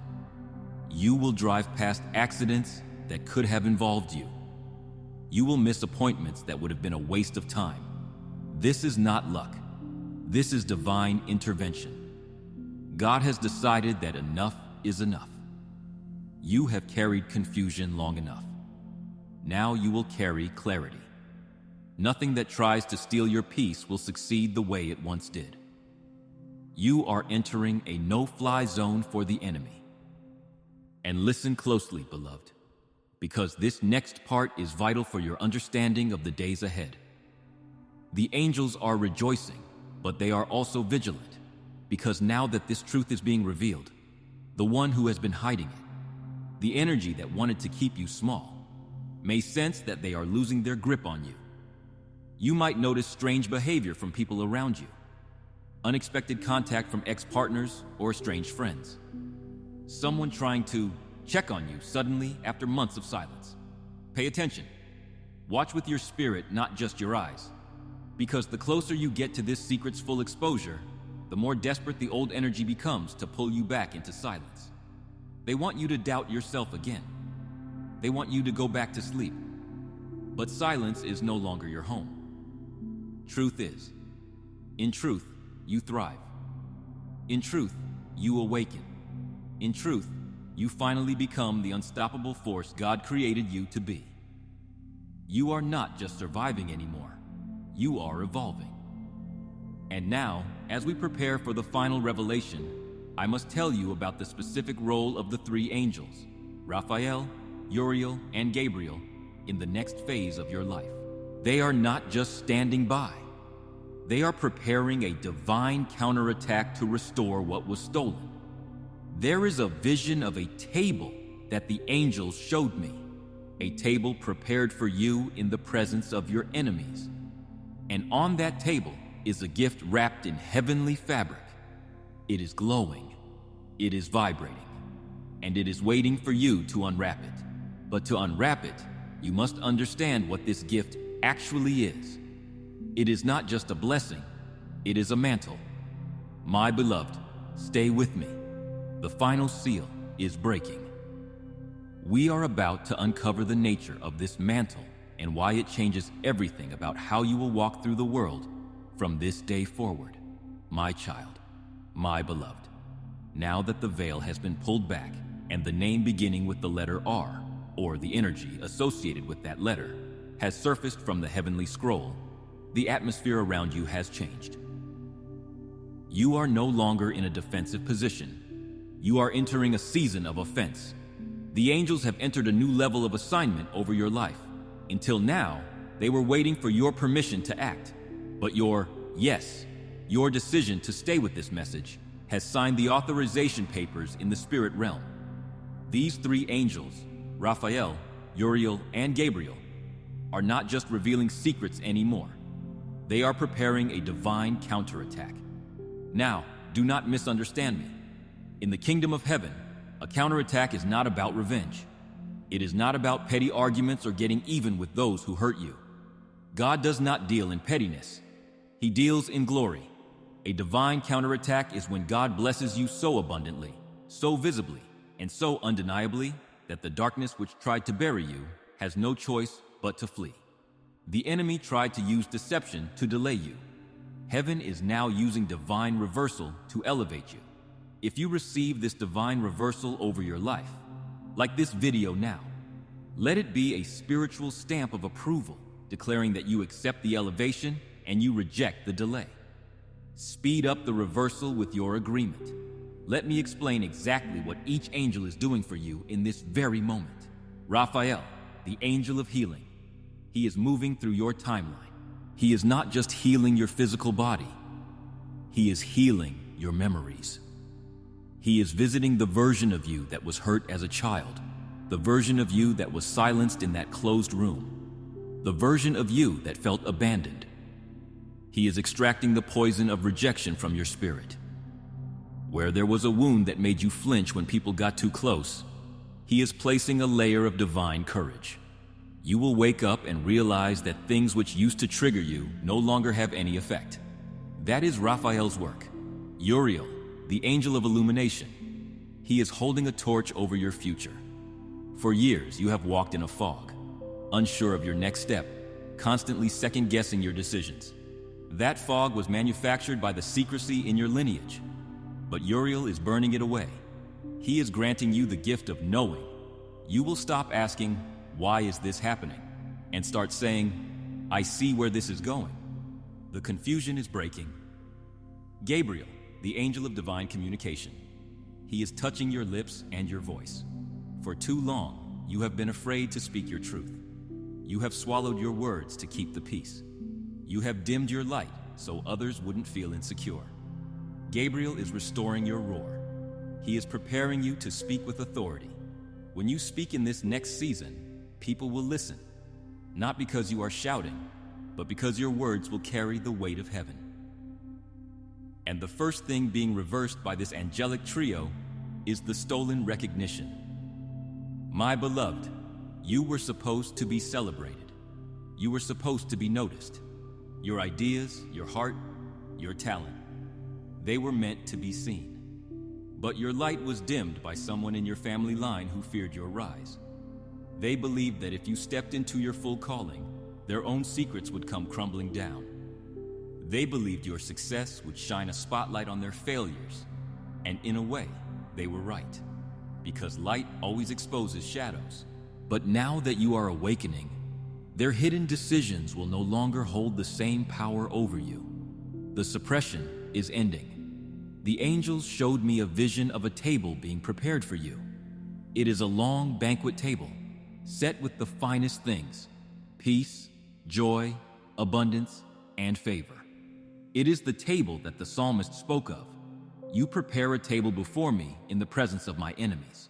You will drive past accidents that could have involved you. You will miss appointments that would have been a waste of time. This is not luck. This is divine intervention. God has decided that enough is enough. You have carried confusion long enough. Now you will carry clarity. Nothing that tries to steal your peace will succeed the way it once did. You are entering a no-fly zone for the enemy. And listen closely, beloved, because this next part is vital for your understanding of the days ahead. The angels are rejoicing, but they are also vigilant, because now that this truth is being revealed, the one who has been hiding it, the energy that wanted to keep you small, may sense that they are losing their grip on you. You might notice strange behavior from people around you, unexpected contact from ex-partners or estranged friends, someone trying to check on you suddenly after months of silence. Pay attention. Watch with your spirit, not just your eyes, because the closer you get to this secret's full exposure, the more desperate the old energy becomes to pull you back into silence. They want you to doubt yourself again. They want you to go back to sleep. But silence is no longer your home. Truth is, in truth, you thrive. In truth, you awaken. In truth, you finally become the unstoppable force God created you to be. You are not just surviving anymore. You are evolving. And now, as we prepare for the final revelation, I must tell you about the specific role of the 3 angels, Raphael, Uriel, and Gabriel, in the next phase of your life. They are not just standing by. They are preparing a divine counterattack to restore what was stolen. There is a vision of a table that the angels showed me, a table prepared for you in the presence of your enemies. And on that table is a gift wrapped in heavenly fabric. It is glowing, it is vibrating, and it is waiting for you to unwrap it. But to unwrap it, you must understand what this gift actually is. It is not just a blessing, it is a mantle. My beloved, stay with me. The final seal is breaking. We are about to uncover the nature of this mantle and why it changes everything about how you will walk through the world from this day forward. My child, my beloved, now that the veil has been pulled back and the name beginning with the letter R, or the energy associated with that letter, has surfaced from the heavenly scroll, the atmosphere around you has changed. You are no longer in a defensive position. You are entering a season of offense. The angels have entered a new level of assignment over your life. Until now, they were waiting for your permission to act. But your decision to stay with this message has signed the authorization papers in the spirit realm. These 3 angels, Raphael, Uriel, and Gabriel, are not just revealing secrets anymore. They are preparing a divine counterattack. Now, do not misunderstand me. In the kingdom of heaven, a counterattack is not about revenge. It is not about petty arguments or getting even with those who hurt you. God does not deal in pettiness. He deals in glory. A divine counterattack is when God blesses you so abundantly, so visibly, and so undeniably that the darkness which tried to bury you has no choice but to flee. The enemy tried to use deception to delay you. Heaven is now using divine reversal to elevate you. If you receive this divine reversal over your life, like this video now. Let it be a spiritual stamp of approval, declaring that you accept the elevation and you reject the delay. Speed up the reversal with your agreement. Let me explain exactly what each angel is doing for you in this very moment. Raphael, the angel of healing. He is moving through your timeline. He is not just healing your physical body. He is healing your memories. He is visiting the version of you that was hurt as a child, the version of you that was silenced in that closed room, the version of you that felt abandoned. He is extracting the poison of rejection from your spirit. Where there was a wound that made you flinch when people got too close, he is placing a layer of divine courage. You will wake up and realize that things which used to trigger you no longer have any effect. That is Raphael's work. Uriel, the angel of illumination. He is holding a torch over your future. For years, you have walked in a fog, unsure of your next step, constantly second-guessing your decisions. That fog was manufactured by the secrecy in your lineage, but Uriel is burning it away. He is granting you the gift of knowing. You will stop asking, "Why is this happening?" and start saying, "I see where this is going." The confusion is breaking. Gabriel, the angel of divine communication. He is touching your lips and your voice. For too long, you have been afraid to speak your truth. You have swallowed your words to keep the peace. You have dimmed your light so others wouldn't feel insecure. Gabriel is restoring your roar. He is preparing you to speak with authority. When you speak in this next season, people will listen, not because you are shouting, but because your words will carry the weight of heaven. And the first thing being reversed by this angelic trio is the stolen recognition. My beloved, you were supposed to be celebrated. You were supposed to be noticed. Your ideas, your heart, your talent, they were meant to be seen. But your light was dimmed by someone in your family line who feared your rise. They believed that if you stepped into your full calling, their own secrets would come crumbling down. They believed your success would shine a spotlight on their failures. And in a way, they were right, because light always exposes shadows. But now that you are awakening, their hidden decisions will no longer hold the same power over you. The suppression is ending. The angels showed me a vision of a table being prepared for you. It is a long banquet table, set with the finest things: peace, joy, abundance, and favor. It is the table that the psalmist spoke of. You prepare a table before me in the presence of my enemies.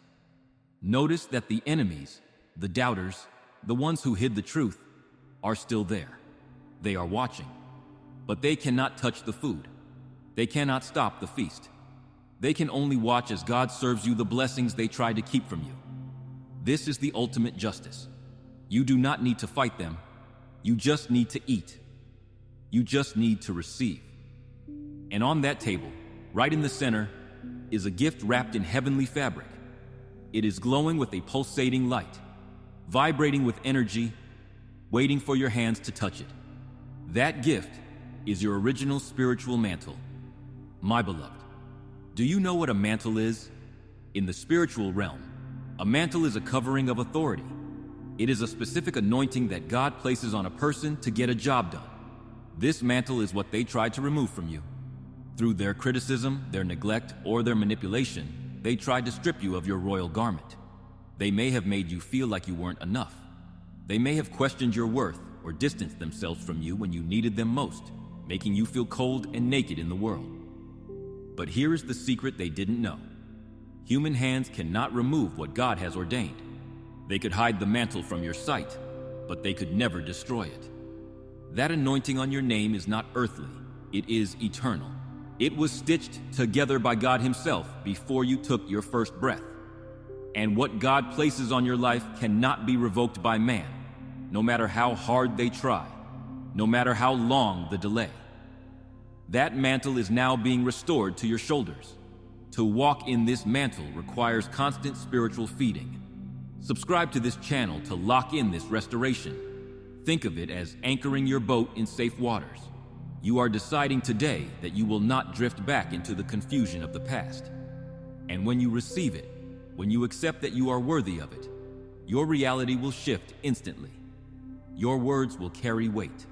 Notice that the enemies, the doubters, the ones who hid the truth, are still there. They are watching, but they cannot touch the food. They cannot stop the feast. They can only watch as God serves you the blessings they tried to keep from you. This is the ultimate justice. You do not need to fight them. You just need to eat. You just need to receive. And on that table, right in the center, is a gift wrapped in heavenly fabric. It is glowing with a pulsating light, vibrating with energy, waiting for your hands to touch it. That gift is your original spiritual mantle. My beloved, do you know what a mantle is? In the spiritual realm, a mantle is a covering of authority. It is a specific anointing that God places on a person to get a job done. This mantle is what they tried to remove from you. Through their criticism, their neglect, or their manipulation, they tried to strip you of your royal garment. They may have made you feel like you weren't enough. They may have questioned your worth or distanced themselves from you when you needed them most, making you feel cold and naked in the world. But here is the secret they didn't know. Human hands cannot remove what God has ordained. They could hide the mantle from your sight, but they could never destroy it. That anointing on your name is not earthly, it is eternal. It was stitched together by God Himself before you took your first breath. And what God places on your life cannot be revoked by man, no matter how hard they try, no matter how long the delay. That mantle is now being restored to your shoulders. To walk in this mantle requires constant spiritual feeding. Subscribe to this channel to lock in this restoration. Think of it as anchoring your boat in safe waters. You are deciding today that you will not drift back into the confusion of the past. And when you receive it, When you accept that you are worthy of it, your reality will shift instantly. Your words will carry weight.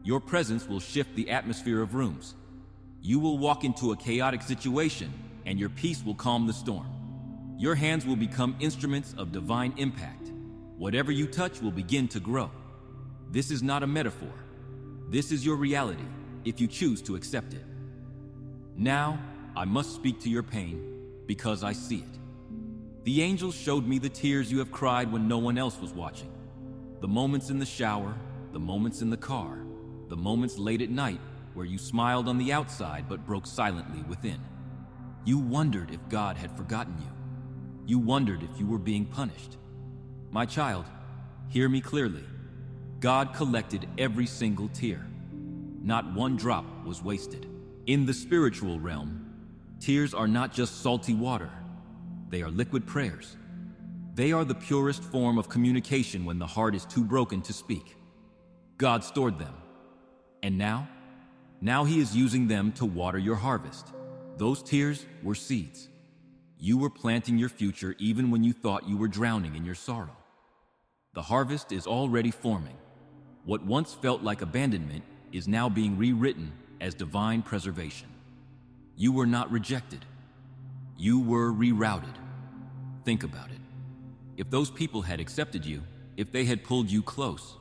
Your presence will shift the atmosphere of rooms. You will walk into a chaotic situation, and your peace will calm the storm. Your hands will become instruments of divine impact. Whatever you touch will begin to grow. This is not a metaphor. This is your reality, if you choose to accept it. Now, I must speak to your pain, because I see it. The angels showed me the tears you have cried when no one else was watching. The moments in the shower, the moments in the car, the moments late at night where you smiled on the outside but broke silently within. You wondered if God had forgotten you. You wondered if you were being punished. My child, hear me clearly. God collected every single tear. Not one drop was wasted. In the spiritual realm, tears are not just salty water. They are liquid prayers. They are the purest form of communication when the heart is too broken to speak. God stored them. And now He is using them to water your harvest. Those tears were seeds. You were planting your future even when you thought you were drowning in your sorrow. The harvest is already forming. What once felt like abandonment is now being rewritten as divine preservation. You were not rejected. You were rerouted. Think about it. If those people had accepted you, if they had pulled you close,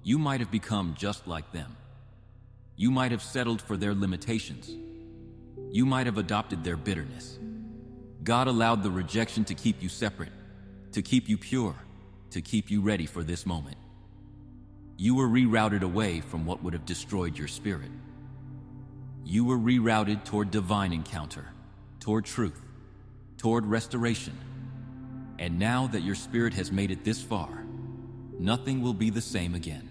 you might have become just like them. You might have settled for their limitations. You might have adopted their bitterness. God allowed the rejection to keep you separate, to keep you pure, to keep you ready for this moment. You were rerouted away from what would have destroyed your spirit. You were rerouted toward divine encounter, toward truth, toward restoration. And now that your spirit has made it this far, nothing will be the same again.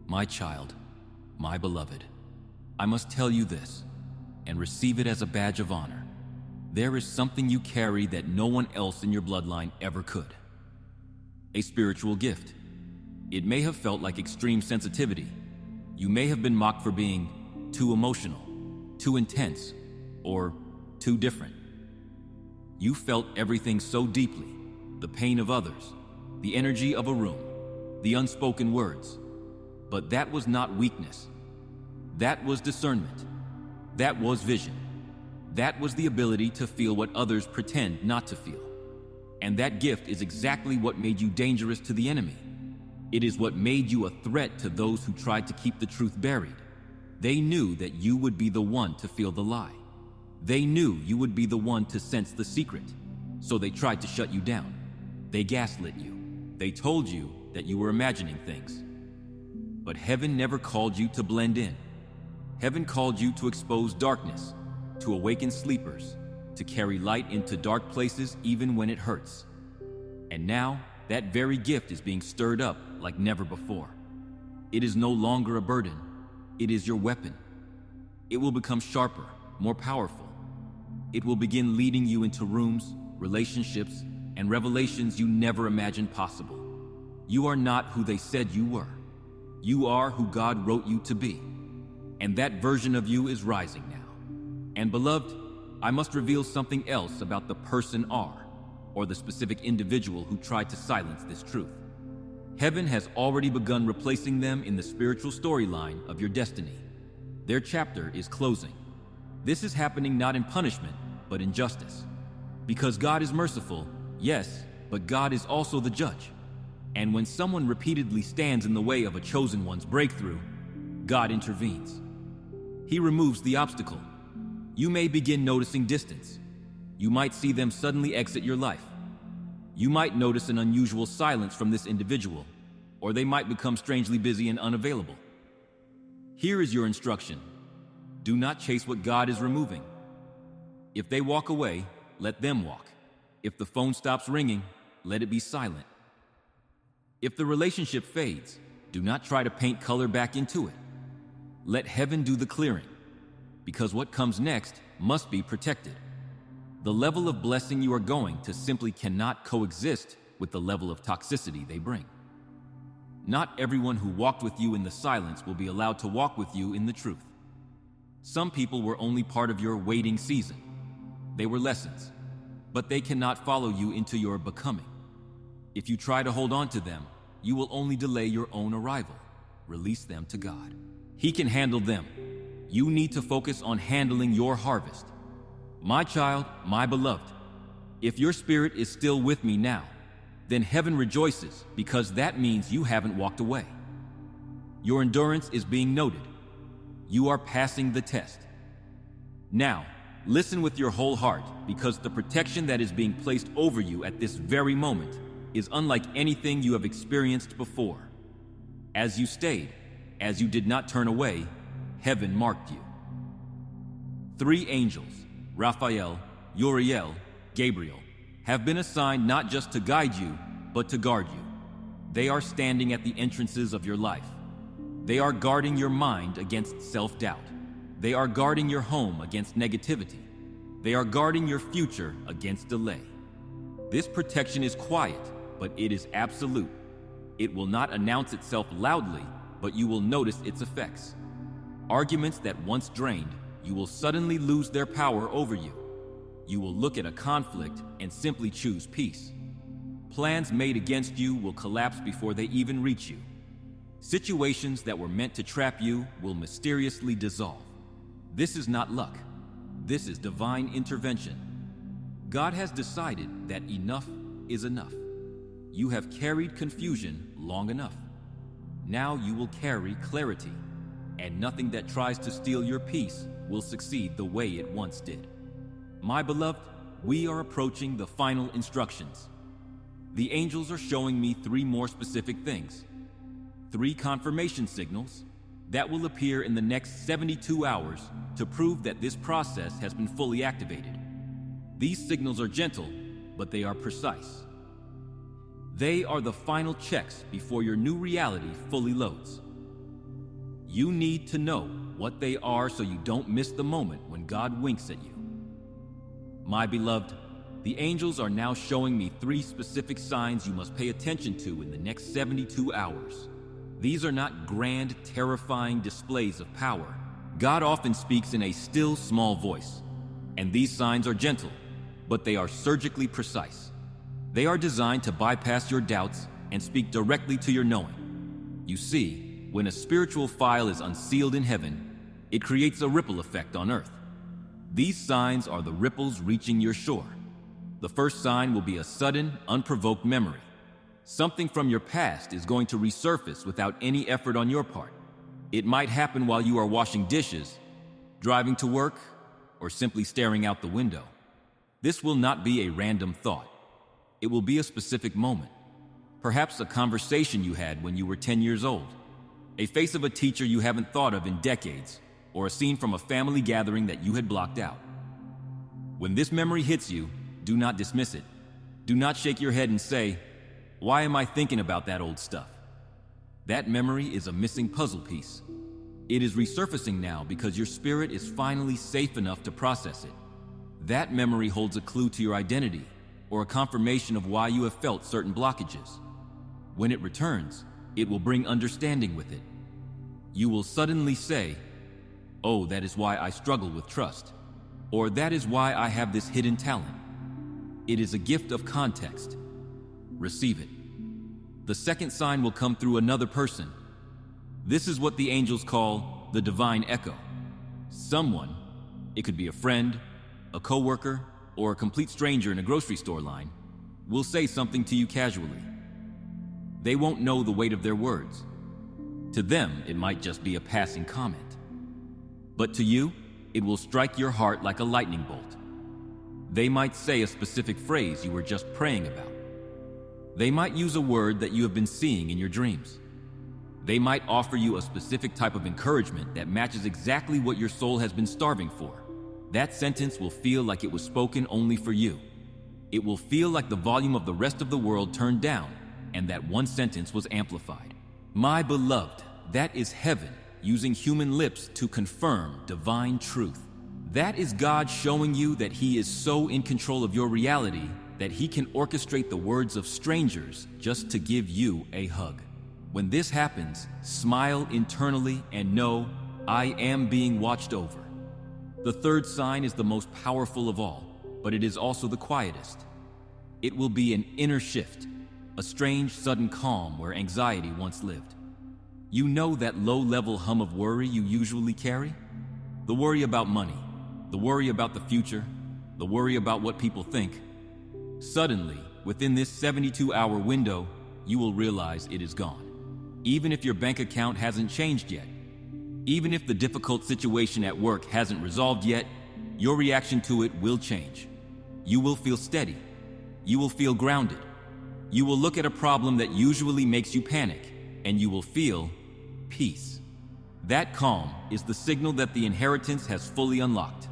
My child, my beloved, I must tell you this, and receive it as a badge of honor. There is something you carry that no one else in your bloodline ever could. A spiritual gift. It may have felt like extreme sensitivity. You may have been mocked for being too emotional, too intense, or too different. You felt everything so deeply, the pain of others, the energy of a room, the unspoken words. But that was not weakness. That was discernment. That was vision. That was the ability to feel what others pretend not to feel. And that gift is exactly what made you dangerous to the enemy. It is what made you a threat to those who tried to keep the truth buried. They knew that you would be the one to feel the lie. They knew you would be the one to sense the secret, so they tried to shut you down. They gaslit you. They told you that you were imagining things. But heaven never called you to blend in. Heaven called you to expose darkness, to awaken sleepers, to carry light into dark places even when it hurts. And now, that very gift is being stirred up like never before. It is no longer a burden. It is your weapon. It will become sharper, more powerful. It will begin leading you into rooms, relationships, and revelations you never imagined possible. You are not who they said you were. You are who God wrote you to be. And that version of you is rising now. And beloved, I must reveal something else about the person R, or the specific individual who tried to silence this truth. Heaven has already begun replacing them in the spiritual storyline of your destiny. Their chapter is closing. This is happening not in punishment, but in justice. Because God is merciful, yes, but God is also the judge. And when someone repeatedly stands in the way of a chosen one's breakthrough, God intervenes. He removes the obstacle. You may begin noticing distance. You might see them suddenly exit your life. You might notice an unusual silence from this individual, or they might become strangely busy and unavailable. Here is your instruction. Do not chase what God is removing. If they walk away, let them walk. If the phone stops ringing, let it be silent. If the relationship fades, do not try to paint color back into it. Let heaven do the clearing, because what comes next must be protected. The level of blessing you are going to simply cannot coexist with the level of toxicity they bring. Not everyone who walked with you in the silence will be allowed to walk with you in the truth. Some people were only part of your waiting season. They were lessons. but they cannot follow you into your becoming. If you try to hold on to them, you will only delay your own arrival. Release them to God. He can handle them. You need to focus on handling your harvest. My child, my beloved, if your spirit is still with me now, then heaven rejoices, because that means you haven't walked away. Your endurance is being noted. You are passing the test. Now, listen with your whole heart, because the protection that is being placed over you at this very moment is unlike anything you have experienced before. As you stayed, as you did not turn away, heaven marked you. 3 angels, Raphael, Uriel, Gabriel, have been assigned not just to guide you, but to guard you. They are standing at the entrances of your life. They are guarding your mind against self-doubt. They are guarding your home against negativity. They are guarding your future against delay. This protection is quiet, but it is absolute. It will not announce itself loudly, but you will notice its effects. Arguments that once drained, you will suddenly lose their power over you. You will look at a conflict and simply choose peace. Plans made against you will collapse before they even reach you. Situations that were meant to trap you will mysteriously dissolve. This is not luck. This is divine intervention. God has decided that enough is enough. You have carried confusion long enough. Now you will carry clarity, and nothing that tries to steal your peace will succeed the way it once did. My beloved, we are approaching the final instructions. The angels are showing me 3 more specific things. 3 confirmation signals that will appear in the next 72 hours to prove that this process has been fully activated. These signals are gentle, but they are precise. They are the final checks before your new reality fully loads. You need to know what they are so you don't miss the moment when God winks at you. My beloved, the angels are now showing me 3 specific signs you must pay attention to in the next 72 hours. These are not grand, terrifying displays of power. God often speaks in a still, small voice, and these signs are gentle, but they are surgically precise. They are designed to bypass your doubts and speak directly to your knowing. You see, when a spiritual file is unsealed in heaven, it creates a ripple effect on earth. These signs are the ripples reaching your shore. The first sign will be a sudden, unprovoked memory. Something from your past is going to resurface without any effort on your part. It might happen while you are washing dishes, driving to work, or simply staring out the window. This will not be a random thought. It will be a specific moment. Perhaps a conversation you had when you were 10 years old, a face of a teacher you haven't thought of in decades, or a scene from a family gathering that you had blocked out. When this memory hits you, do not dismiss it. Do not shake your head and say, "Why am I thinking about that old stuff?" That memory is a missing puzzle piece. It is resurfacing now because your spirit is finally safe enough to process it. That memory holds a clue to your identity or a confirmation of why you have felt certain blockages. When it returns, it will bring understanding with it. You will suddenly say, "Oh, that is why I struggle with trust," or "That is why I have this hidden talent." It is a gift of context. Receive it. The second sign will come through another person. This is what the angels call the divine echo. Someone, it could be a friend, a coworker, or a complete stranger in a grocery store line, will say something to you casually. They won't know the weight of their words. To them, it might just be a passing comment. But to you, it will strike your heart like a lightning bolt. They might say a specific phrase you were just praying about. They might use a word that you have been seeing in your dreams. They might offer you a specific type of encouragement that matches exactly what your soul has been starving for. That sentence will feel like it was spoken only for you. It will feel like the volume of the rest of the world turned down, and that one sentence was amplified. My beloved, that is heaven using human lips to confirm divine truth. That is God showing you that He is so in control of your reality that He can orchestrate the words of strangers just to give you a hug. When this happens, smile internally and know, I am being watched over. The third sign is the most powerful of all. but it is also the quietest. It will be an inner shift, a strange, sudden calm where anxiety once lived. You know that low-level hum of worry you usually carry? The worry about money, the worry about the future, the worry about what people think. Suddenly, within this 72-hour window, you will realize it is gone. Even if your bank account hasn't changed yet, even if the difficult situation at work hasn't resolved yet, your reaction to it will change. You will feel steady. You will feel grounded. You will look at a problem that usually makes you panic, and you will feel peace. That calm is the signal that the inheritance has fully unlocked.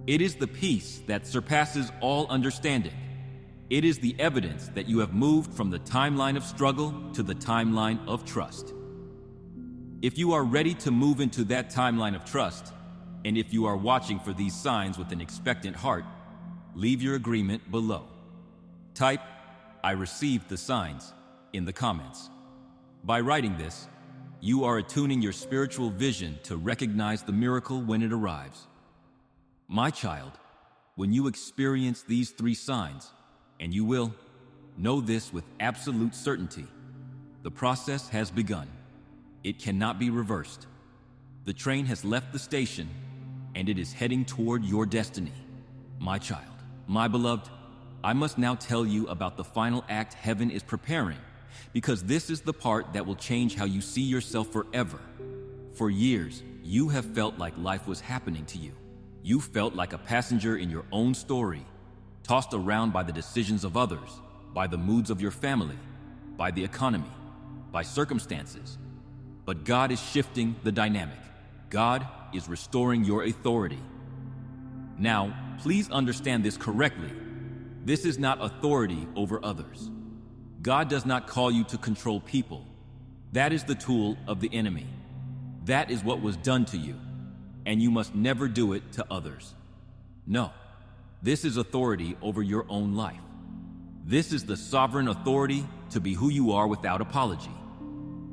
It is the peace that surpasses all understanding. It is the evidence that you have moved from the timeline of struggle to the timeline of trust. If you are ready to move into that timeline of trust, and if you are watching for these signs with an expectant heart, leave your agreement below. Type, "I received the signs," in the comments. By writing this, you are attuning your spiritual vision to recognize the miracle when it arrives. My child, when you experience these 3 signs, and you will know this with absolute certainty, the process has begun. It cannot be reversed. The train has left the station, and it is heading toward your destiny. My child, my beloved, I must now tell you about the final act heaven is preparing, because this is the part that will change how you see yourself forever. For years, you have felt like life was happening to you. You felt like a passenger in your own story, tossed around by the decisions of others, by the moods of your family, by the economy, by circumstances. But God is shifting the dynamic. God is restoring your authority. Now, please understand this correctly. This is not authority over others. God does not call you to control people. That is the tool of the enemy. That is what was done to you, and you must never do it to others. No, this is authority over your own life. This is the sovereign authority to be who you are without apology.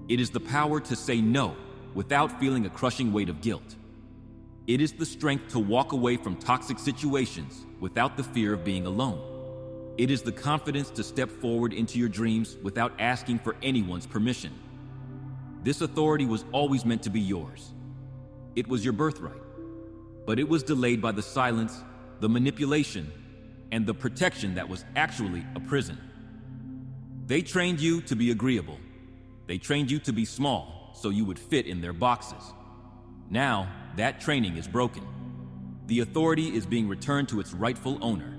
It is the power to say no without feeling a crushing weight of guilt. It is the strength to walk away from toxic situations without the fear of being alone. It is the confidence to step forward into your dreams without asking for anyone's permission. This authority was always meant to be yours. It was your birthright, but it was delayed by the silence, the manipulation, and the protection that was actually a prison. They trained you to be agreeable. They trained you to be small so you would fit in their boxes. Now, that training is broken. The authority is being returned to its rightful owner,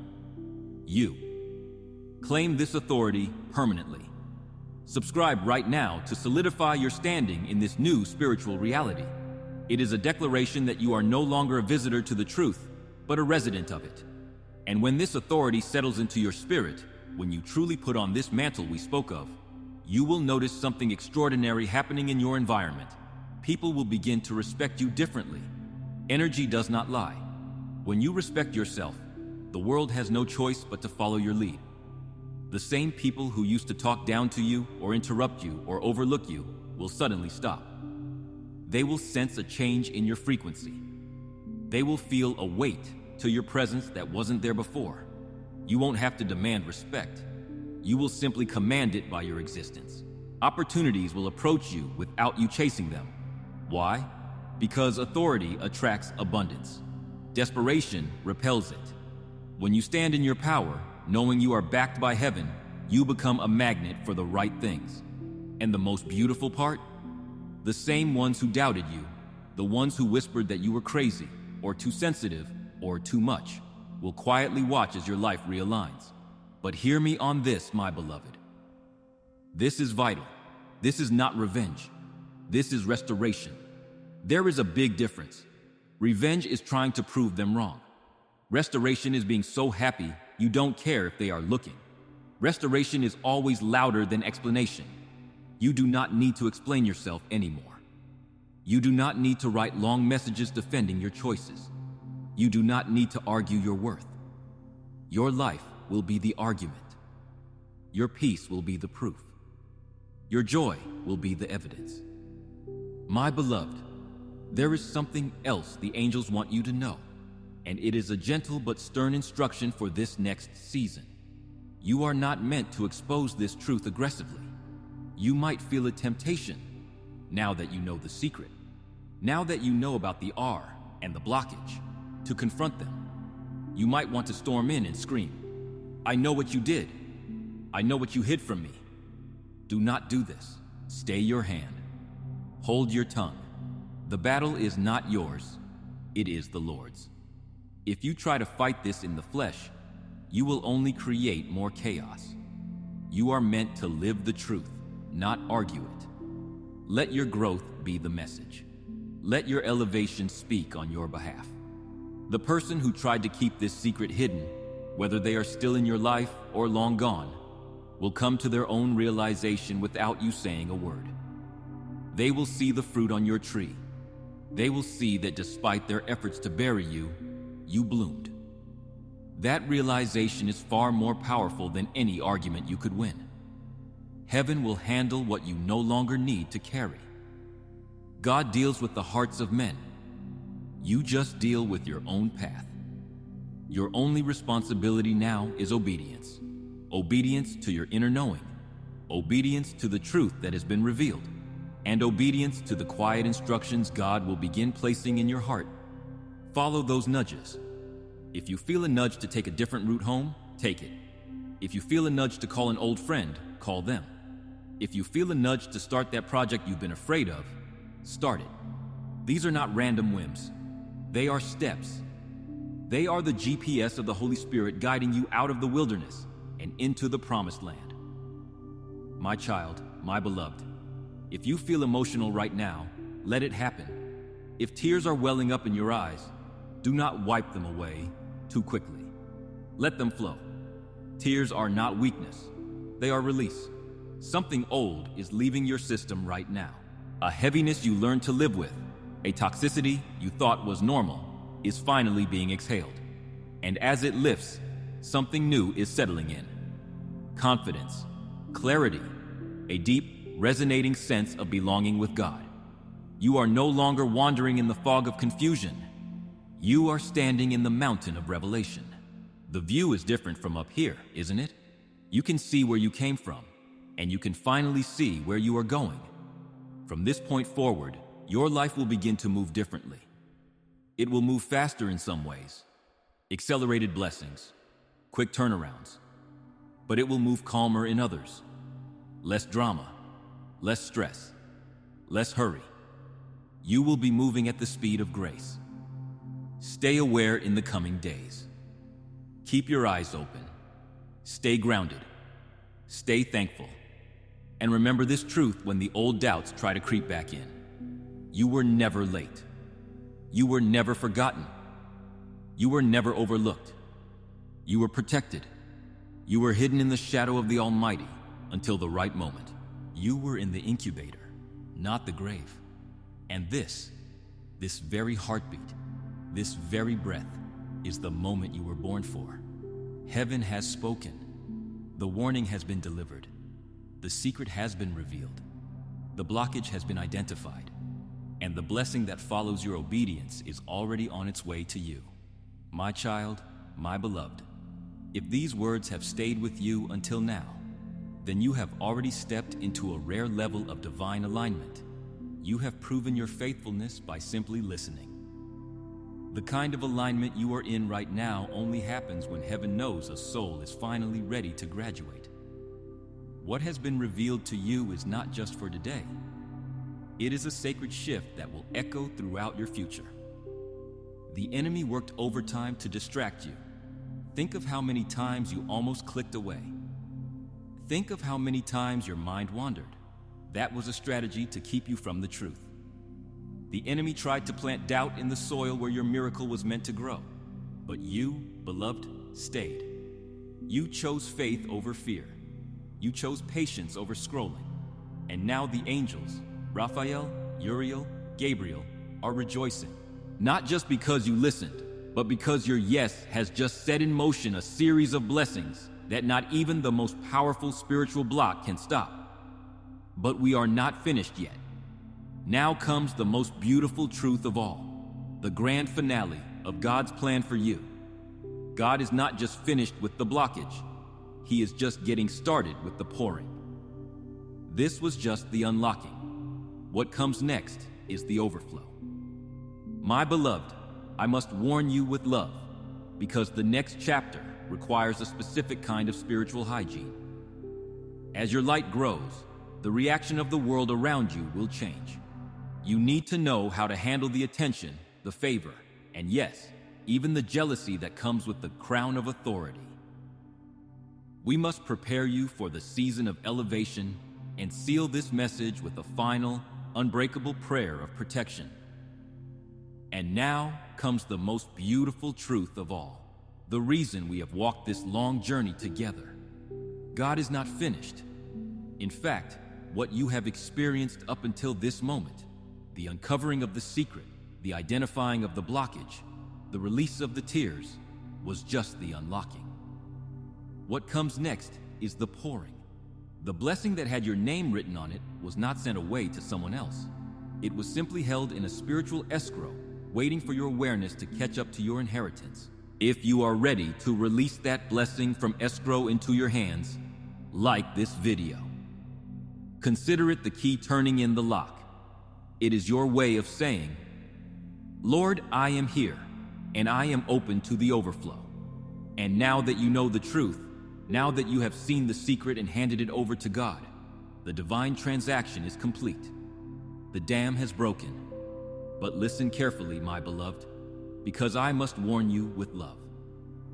you. Claim this authority permanently. Subscribe right now to solidify your standing in this new spiritual reality. It is a declaration that you are no longer a visitor to the truth, but a resident of it. And when this authority settles into your spirit, when you truly put on this mantle we spoke of, you will notice something extraordinary happening in your environment. People will begin to respect you differently. Energy does not lie. When you respect yourself, the world has no choice but to follow your lead. The same people who used to talk down to you or interrupt you or overlook you will suddenly stop. They will sense a change in your frequency. They will feel a weight to your presence that wasn't there before. You won't have to demand respect. You will simply command it by your existence. Opportunities will approach you without you chasing them. Why? Because authority attracts abundance. Desperation repels it. When you stand in your power, knowing you are backed by heaven, you become a magnet for the right things. And the most beautiful part? The same ones who doubted you, the ones who whispered that you were crazy, or too sensitive, or too much, will quietly watch as your life realigns. But hear me on this, my beloved. This is vital. This is not revenge. This is restoration. There is a big difference. Revenge is trying to prove them wrong. Restoration is being so happy you don't care if they are looking. Restoration is always louder than explanation. You do not need to explain yourself anymore. You do not need to write long messages defending your choices. You do not need to argue your worth. Your life will be the argument. Your peace will be the proof. Your joy will be the evidence. My beloved, there is something else the angels want you to know. and it is a gentle but stern instruction for this next season. You are not meant to expose this truth aggressively. You might feel a temptation now that you know the secret, now that you know about the R and the blockage, to confront them. You might want to storm in and scream, "I know what you did. I know what you hid from me." Do not do this. Stay your hand. Hold your tongue. The battle is not yours. It is the Lord's. If you try to fight this in the flesh, you will only create more chaos. You are meant to live the truth, not argue it. Let your growth be the message. Let your elevation speak on your behalf. The person who tried to keep this secret hidden, whether they are still in your life or long gone, will come to their own realization without you saying a word. They will see the fruit on your tree. They will see that despite their efforts to bury you, you bloomed. That realization is far more powerful than any argument you could win. Heaven will handle what you no longer need to carry. God deals with the hearts of men. You just deal with your own path. Your only responsibility now is obedience. Obedience to your inner knowing. Obedience to the truth that has been revealed. And obedience to the quiet instructions God will begin placing in your heart. Follow those nudges. If you feel a nudge to take a different route home, take it. If you feel a nudge to call an old friend, call them. If you feel a nudge to start that project you've been afraid of, start it. These are not random whims. They are steps. They are the GPS of the Holy Spirit guiding you out of the wilderness and into the promised land. My child, my beloved, if you feel emotional right now, let it happen. If tears are welling up in your eyes, do not wipe them away too quickly. Let them flow. Tears are not weakness. They are release. Something old is leaving your system right now. A heaviness you learned to live with, a toxicity you thought was normal, is finally being exhaled. And as it lifts, something new is settling in. Confidence, clarity, a deep, resonating sense of belonging with God. You are no longer wandering in the fog of confusion. You are standing in the mountain of revelation. The view is different from up here, isn't it? You can see where you came from, and you can finally see where you are going. From this point forward, your life will begin to move differently. It will move faster in some ways, accelerated blessings, quick turnarounds, but it will move calmer in others. Less drama, less stress, less hurry. You will be moving at the speed of grace. Stay aware in the coming days. Keep your eyes open. Stay grounded. Stay thankful. And remember this truth when the old doubts try to creep back in. You were never late. You were never forgotten. You were never overlooked. You were protected. You were hidden in the shadow of the Almighty until the right moment. You were in the incubator, not the grave. And this very heartbeat, this very breath, is the moment you were born for. Heaven has spoken. The warning has been delivered. The secret has been revealed. The blockage has been identified. And the blessing that follows your obedience is already on its way to you. My child, my beloved, if these words have stayed with you until now, then you have already stepped into a rare level of divine alignment. You have proven your faithfulness by simply listening. The kind of alignment you are in right now only happens when heaven knows a soul is finally ready to graduate. What has been revealed to you is not just for today. It is a sacred shift that will echo throughout your future. The enemy worked overtime to distract you. Think of how many times you almost clicked away. Think of how many times your mind wandered. That was a strategy to keep you from the truth. The enemy tried to plant doubt in the soil where your miracle was meant to grow. But you, beloved, stayed. You chose faith over fear. You chose patience over scrolling. And now the angels, Raphael, Uriel, Gabriel, are rejoicing. Not just because you listened, but because your yes has just set in motion a series of blessings that not even the most powerful spiritual block can stop. But we are not finished yet. Now comes the most beautiful truth of all, the grand finale, of God's plan for you. God is not just finished with the blockage. He is just getting started with the pouring. This was just the unlocking. What comes next is the overflow. My beloved, I must warn you with love, because the next chapter requires a specific kind of spiritual hygiene. As your light grows, the reaction of the world around you will change. You need to know how to handle the attention, the favor, and yes, even the jealousy that comes with the crown of authority. We must prepare you for the season of elevation and seal this message with a final, unbreakable prayer of protection. And now comes the most beautiful truth of all, the reason we have walked this long journey together. God is not finished. In fact, what you have experienced up until this moment, the uncovering of the secret, the identifying of the blockage, the release of the tears, was just the unlocking. What comes next is the pouring. The blessing that had your name written on it was not sent away to someone else. It was simply held in a spiritual escrow, waiting for your awareness to catch up to your inheritance. If you are ready to release that blessing from escrow into your hands, like this video. Consider it the key turning in the lock. It is your way of saying, Lord, I am here, and I am open to the overflow. And now that you know the truth, now that you have seen the secret and handed it over to God, the divine transaction is complete. The dam has broken. But listen carefully, my beloved, because I must warn you with love.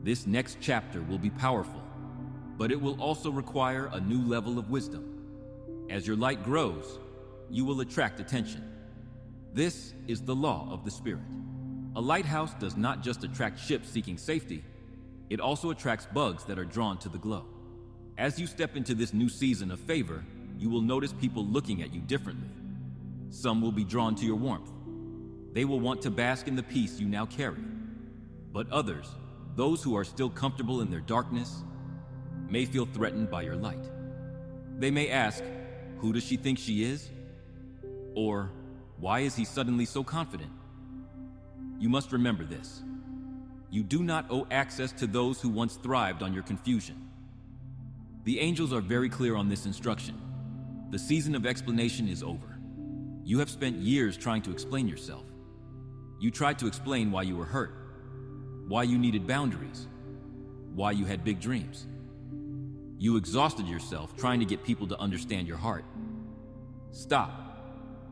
This next chapter will be powerful, but it will also require a new level of wisdom. As your light grows, you will attract attention. This is the law of the Spirit. A lighthouse does not just attract ships seeking safety, it also attracts bugs that are drawn to the glow. As you step into this new season of favor, you will notice people looking at you differently. Some will be drawn to your warmth. They will want to bask in the peace you now carry. But others, those who are still comfortable in their darkness, may feel threatened by your light. They may ask, who does she think she is? Or, why is he suddenly so confident? You must remember this. You do not owe access to those who once thrived on your confusion. The angels are very clear on this instruction. The season of explanation is over. You have spent years trying to explain yourself. You tried to explain why you were hurt, why you needed boundaries, why you had big dreams. You exhausted yourself trying to get people to understand your heart. Stop.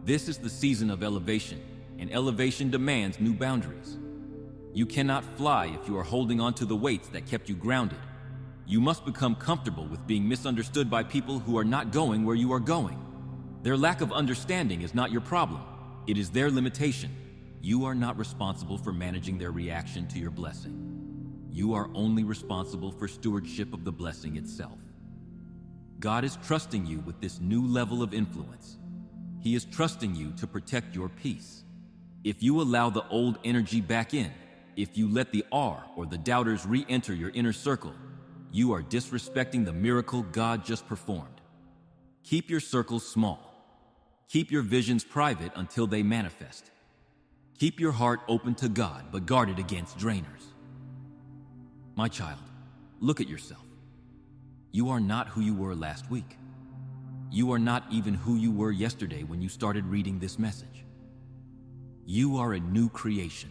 This is the season of elevation, and elevation demands new boundaries. You cannot fly if you are holding on to the weights that kept you grounded. You must become comfortable with being misunderstood by people who are not going where you are going. Their lack of understanding is not your problem. It is their limitation. You are not responsible for managing their reaction to your blessing. You are only responsible for stewardship of the blessing itself. God is trusting you with this new level of influence. He is trusting you to protect your peace. If you allow the old energy back in, if you let the R or the doubters re-enter your inner circle, you are disrespecting the miracle God just performed. Keep your circles small. Keep your visions private until they manifest. Keep your heart open to God, but guard it against drainers. My child, look at yourself. You are not who you were last week. You are not even who you were yesterday when you started reading this message. You are a new creation.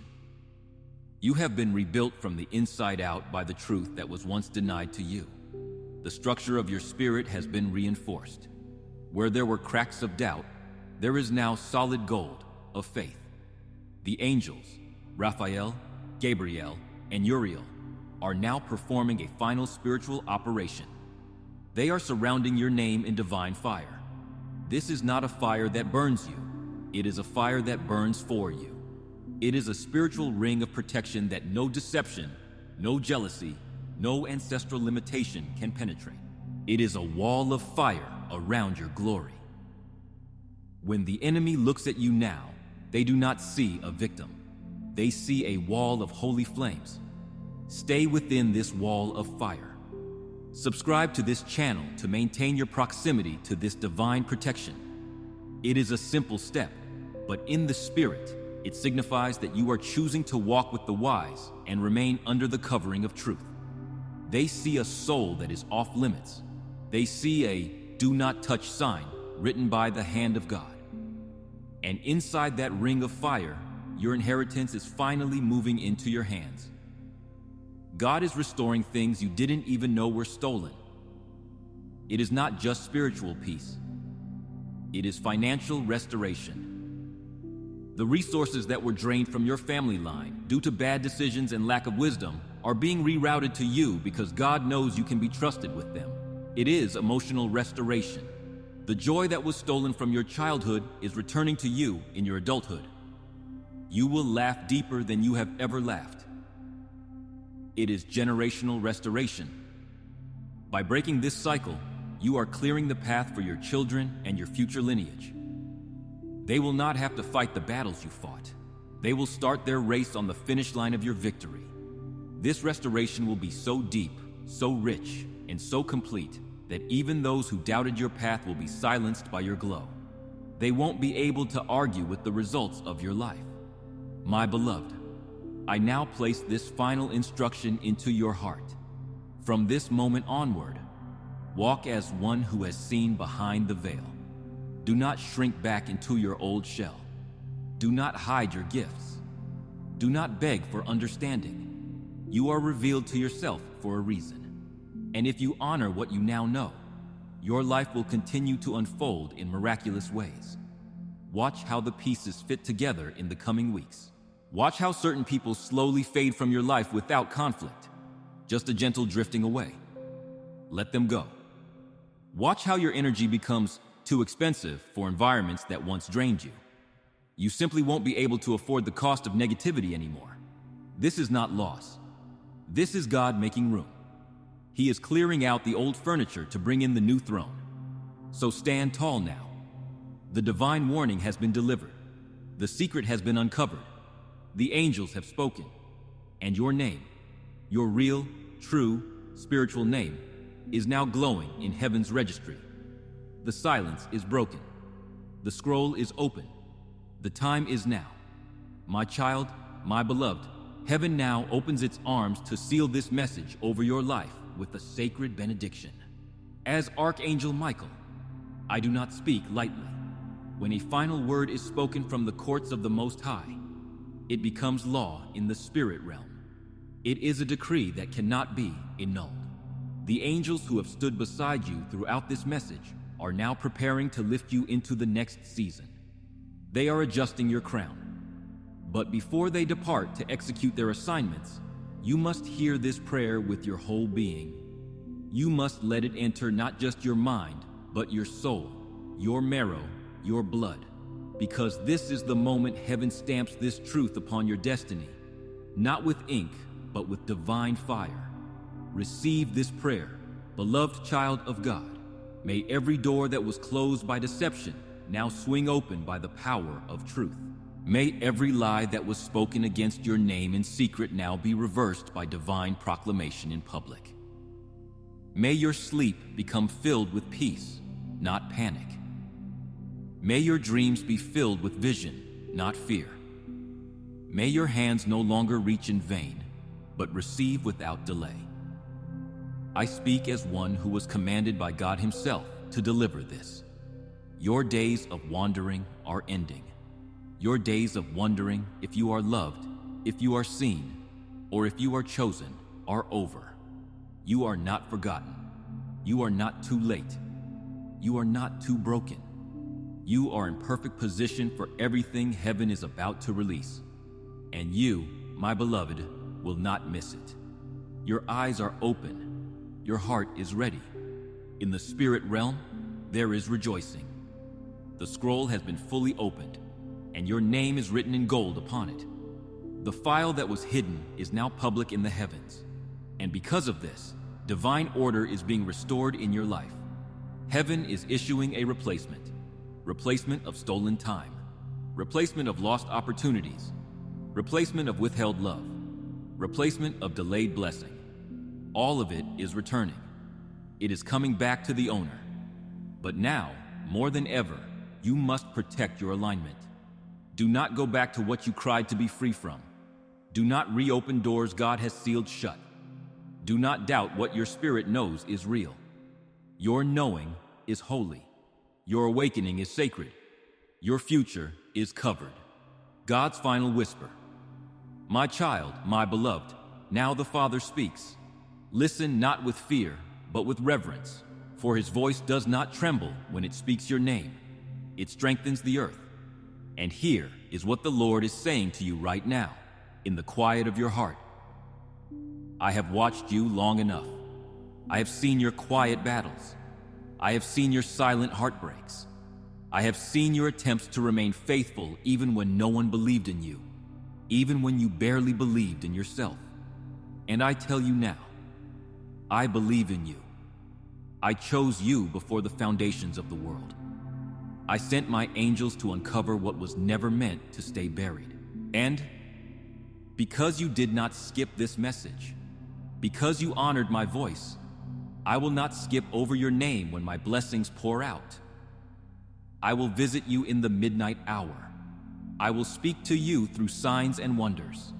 You have been rebuilt from the inside out by the truth that was once denied to you. The structure of your spirit has been reinforced. Where there were cracks of doubt, there is now solid gold of faith. The angels, Raphael, Gabriel, and Uriel, are now performing a final spiritual operation. They are surrounding your name in divine fire. This is not a fire that burns you. It is a fire that burns for you. It is a spiritual ring of protection that no deception, no jealousy, no ancestral limitation can penetrate. It is a wall of fire around your glory. When the enemy looks at you now, they do not see a victim. They see a wall of holy flames. Stay within this wall of fire. Subscribe to this channel to maintain your proximity to this divine protection. It is a simple step, but in the spirit, It signifies that you are choosing to walk with the wise and remain under the covering of truth. They see a soul that is off limits. They see a "do not touch" sign written by the hand of God. And inside that ring of fire, your inheritance is finally moving into your hands. God is restoring things you didn't even know were stolen. It is not just spiritual peace. It is financial restoration. The resources that were drained from your family line due to bad decisions and lack of wisdom are being rerouted to you because God knows you can be trusted with them. It is emotional restoration. The joy that was stolen from your childhood is returning to you in your adulthood. You will laugh deeper than you have ever laughed. It is generational restoration. By breaking this cycle, you are clearing the path for your children and your future lineage. They will not have to fight the battles you fought. They will start their race on the finish line of your victory. This restoration will be so deep, so rich, and so complete that even those who doubted your path will be silenced by your glow. They won't be able to argue with the results of your life. My beloved, I now place this final instruction into your heart. From this moment onward, walk as one who has seen behind the veil. Do not shrink back into your old shell. Do not hide your gifts. Do not beg for understanding. You are revealed to yourself for a reason. And if you honor what you now know, your life will continue to unfold in miraculous ways. Watch how the pieces fit together in the coming weeks. Watch how certain people slowly fade from your life without conflict, just a gentle drifting away. Let them go. Watch how your energy becomes too expensive for environments that once drained you. You simply won't be able to afford the cost of negativity anymore. This is not loss. This is God making room. He is clearing out the old furniture to bring in the new throne. So stand tall now. The divine warning has been delivered. The secret has been uncovered. The angels have spoken. And your name, your real, true, spiritual name, is now glowing in heaven's registry. The silence is broken. The scroll is open. The time is now. My child, my beloved, heaven now opens its arms to seal this message over your life with a sacred benediction. As Archangel Michael, I do not speak lightly. When a final word is spoken from the courts of the Most High, it becomes law in the spirit realm. It is a decree that cannot be annulled. The angels who have stood beside you throughout this message are now preparing to lift you into the next season. They are adjusting your crown. But before they depart to execute their assignments, you must hear this prayer with your whole being. You must let it enter not just your mind, but your soul, your marrow, your blood. Because this is the moment heaven stamps this truth upon your destiny, not with ink, but with divine fire. Receive this prayer, beloved child of God. May every door that was closed by deception now swing open by the power of truth. May every lie that was spoken against your name in secret now be reversed by divine proclamation in public. May your sleep become filled with peace, not panic. May your dreams be filled with vision, not fear. May your hands no longer reach in vain, but receive without delay. I speak as one who was commanded by God Himself to deliver this. Your days of wandering are ending. Your days of wondering if you are loved, if you are seen, or if you are chosen are over. You are not forgotten. You are not too late. You are not too broken. You are in perfect position for everything heaven is about to release. And you, my beloved, will not miss it. Your eyes are open. Your heart is ready. In the spirit realm, there is rejoicing. The scroll has been fully opened, and your name is written in gold upon it. The file that was hidden is now public in the heavens. And because of this, divine order is being restored in your life. Heaven is issuing a replacement. Replacement of stolen time. Replacement of lost opportunities. Replacement of withheld love. Replacement of delayed blessing. All of it is returning. It is coming back to the owner. But now, more than ever, you must protect your alignment. Do not go back to what you cried to be free from. Do not reopen doors God has sealed shut. Do not doubt what your spirit knows is real. Your knowing is holy. Your awakening is sacred. Your future is covered. God's final whisper. My child, my beloved, now the Father speaks. Listen not with fear, but with reverence, for his voice does not tremble when it speaks your name. It strengthens the earth. And here is what the Lord is saying to you right now, in the quiet of your heart. I have watched you long enough. I have seen your quiet battles. I have seen your silent heartbreaks. I have seen your attempts to remain faithful even when no one believed in you, even when you barely believed in yourself. And I tell you now, I believe in you. I chose you before the foundations of the world. I sent my angels to uncover what was never meant to stay buried. And because you did not skip this message, because you honored my voice, I will not skip over your name when my blessings pour out. I will visit you in the midnight hour. I will speak to you through signs and wonders.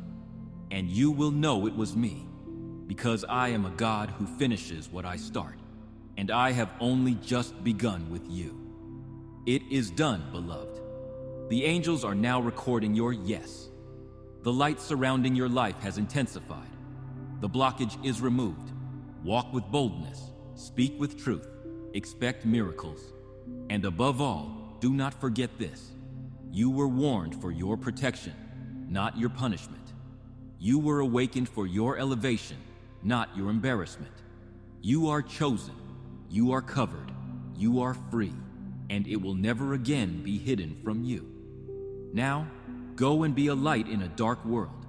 And you will know it was me, because I am a God who finishes what I start, and I have only just begun with you. It is done, beloved. The angels are now recording your yes. The light surrounding your life has intensified. The blockage is removed. Walk with boldness, speak with truth, expect miracles. And above all, do not forget this. You were warned for your protection, not your punishment. You were awakened for your elevation, not your embarrassment. You are chosen, you are covered, you are free, and it will never again be hidden from you. Now, go and be a light in a dark world.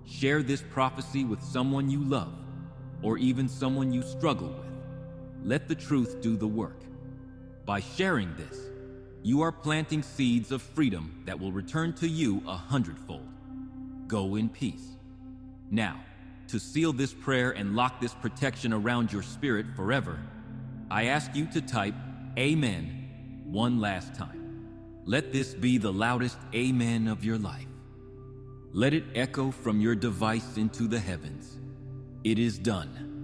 Share this prophecy with someone you love, or even someone you struggle with. Let the truth do the work. By sharing this, you are planting seeds of freedom that will return to you 100-fold. Go in peace. Now, to seal this prayer and lock this protection around your spirit forever, I ask you to type Amen one last time. Let this be the loudest Amen of your life. Let it echo from your device into the heavens. It is done.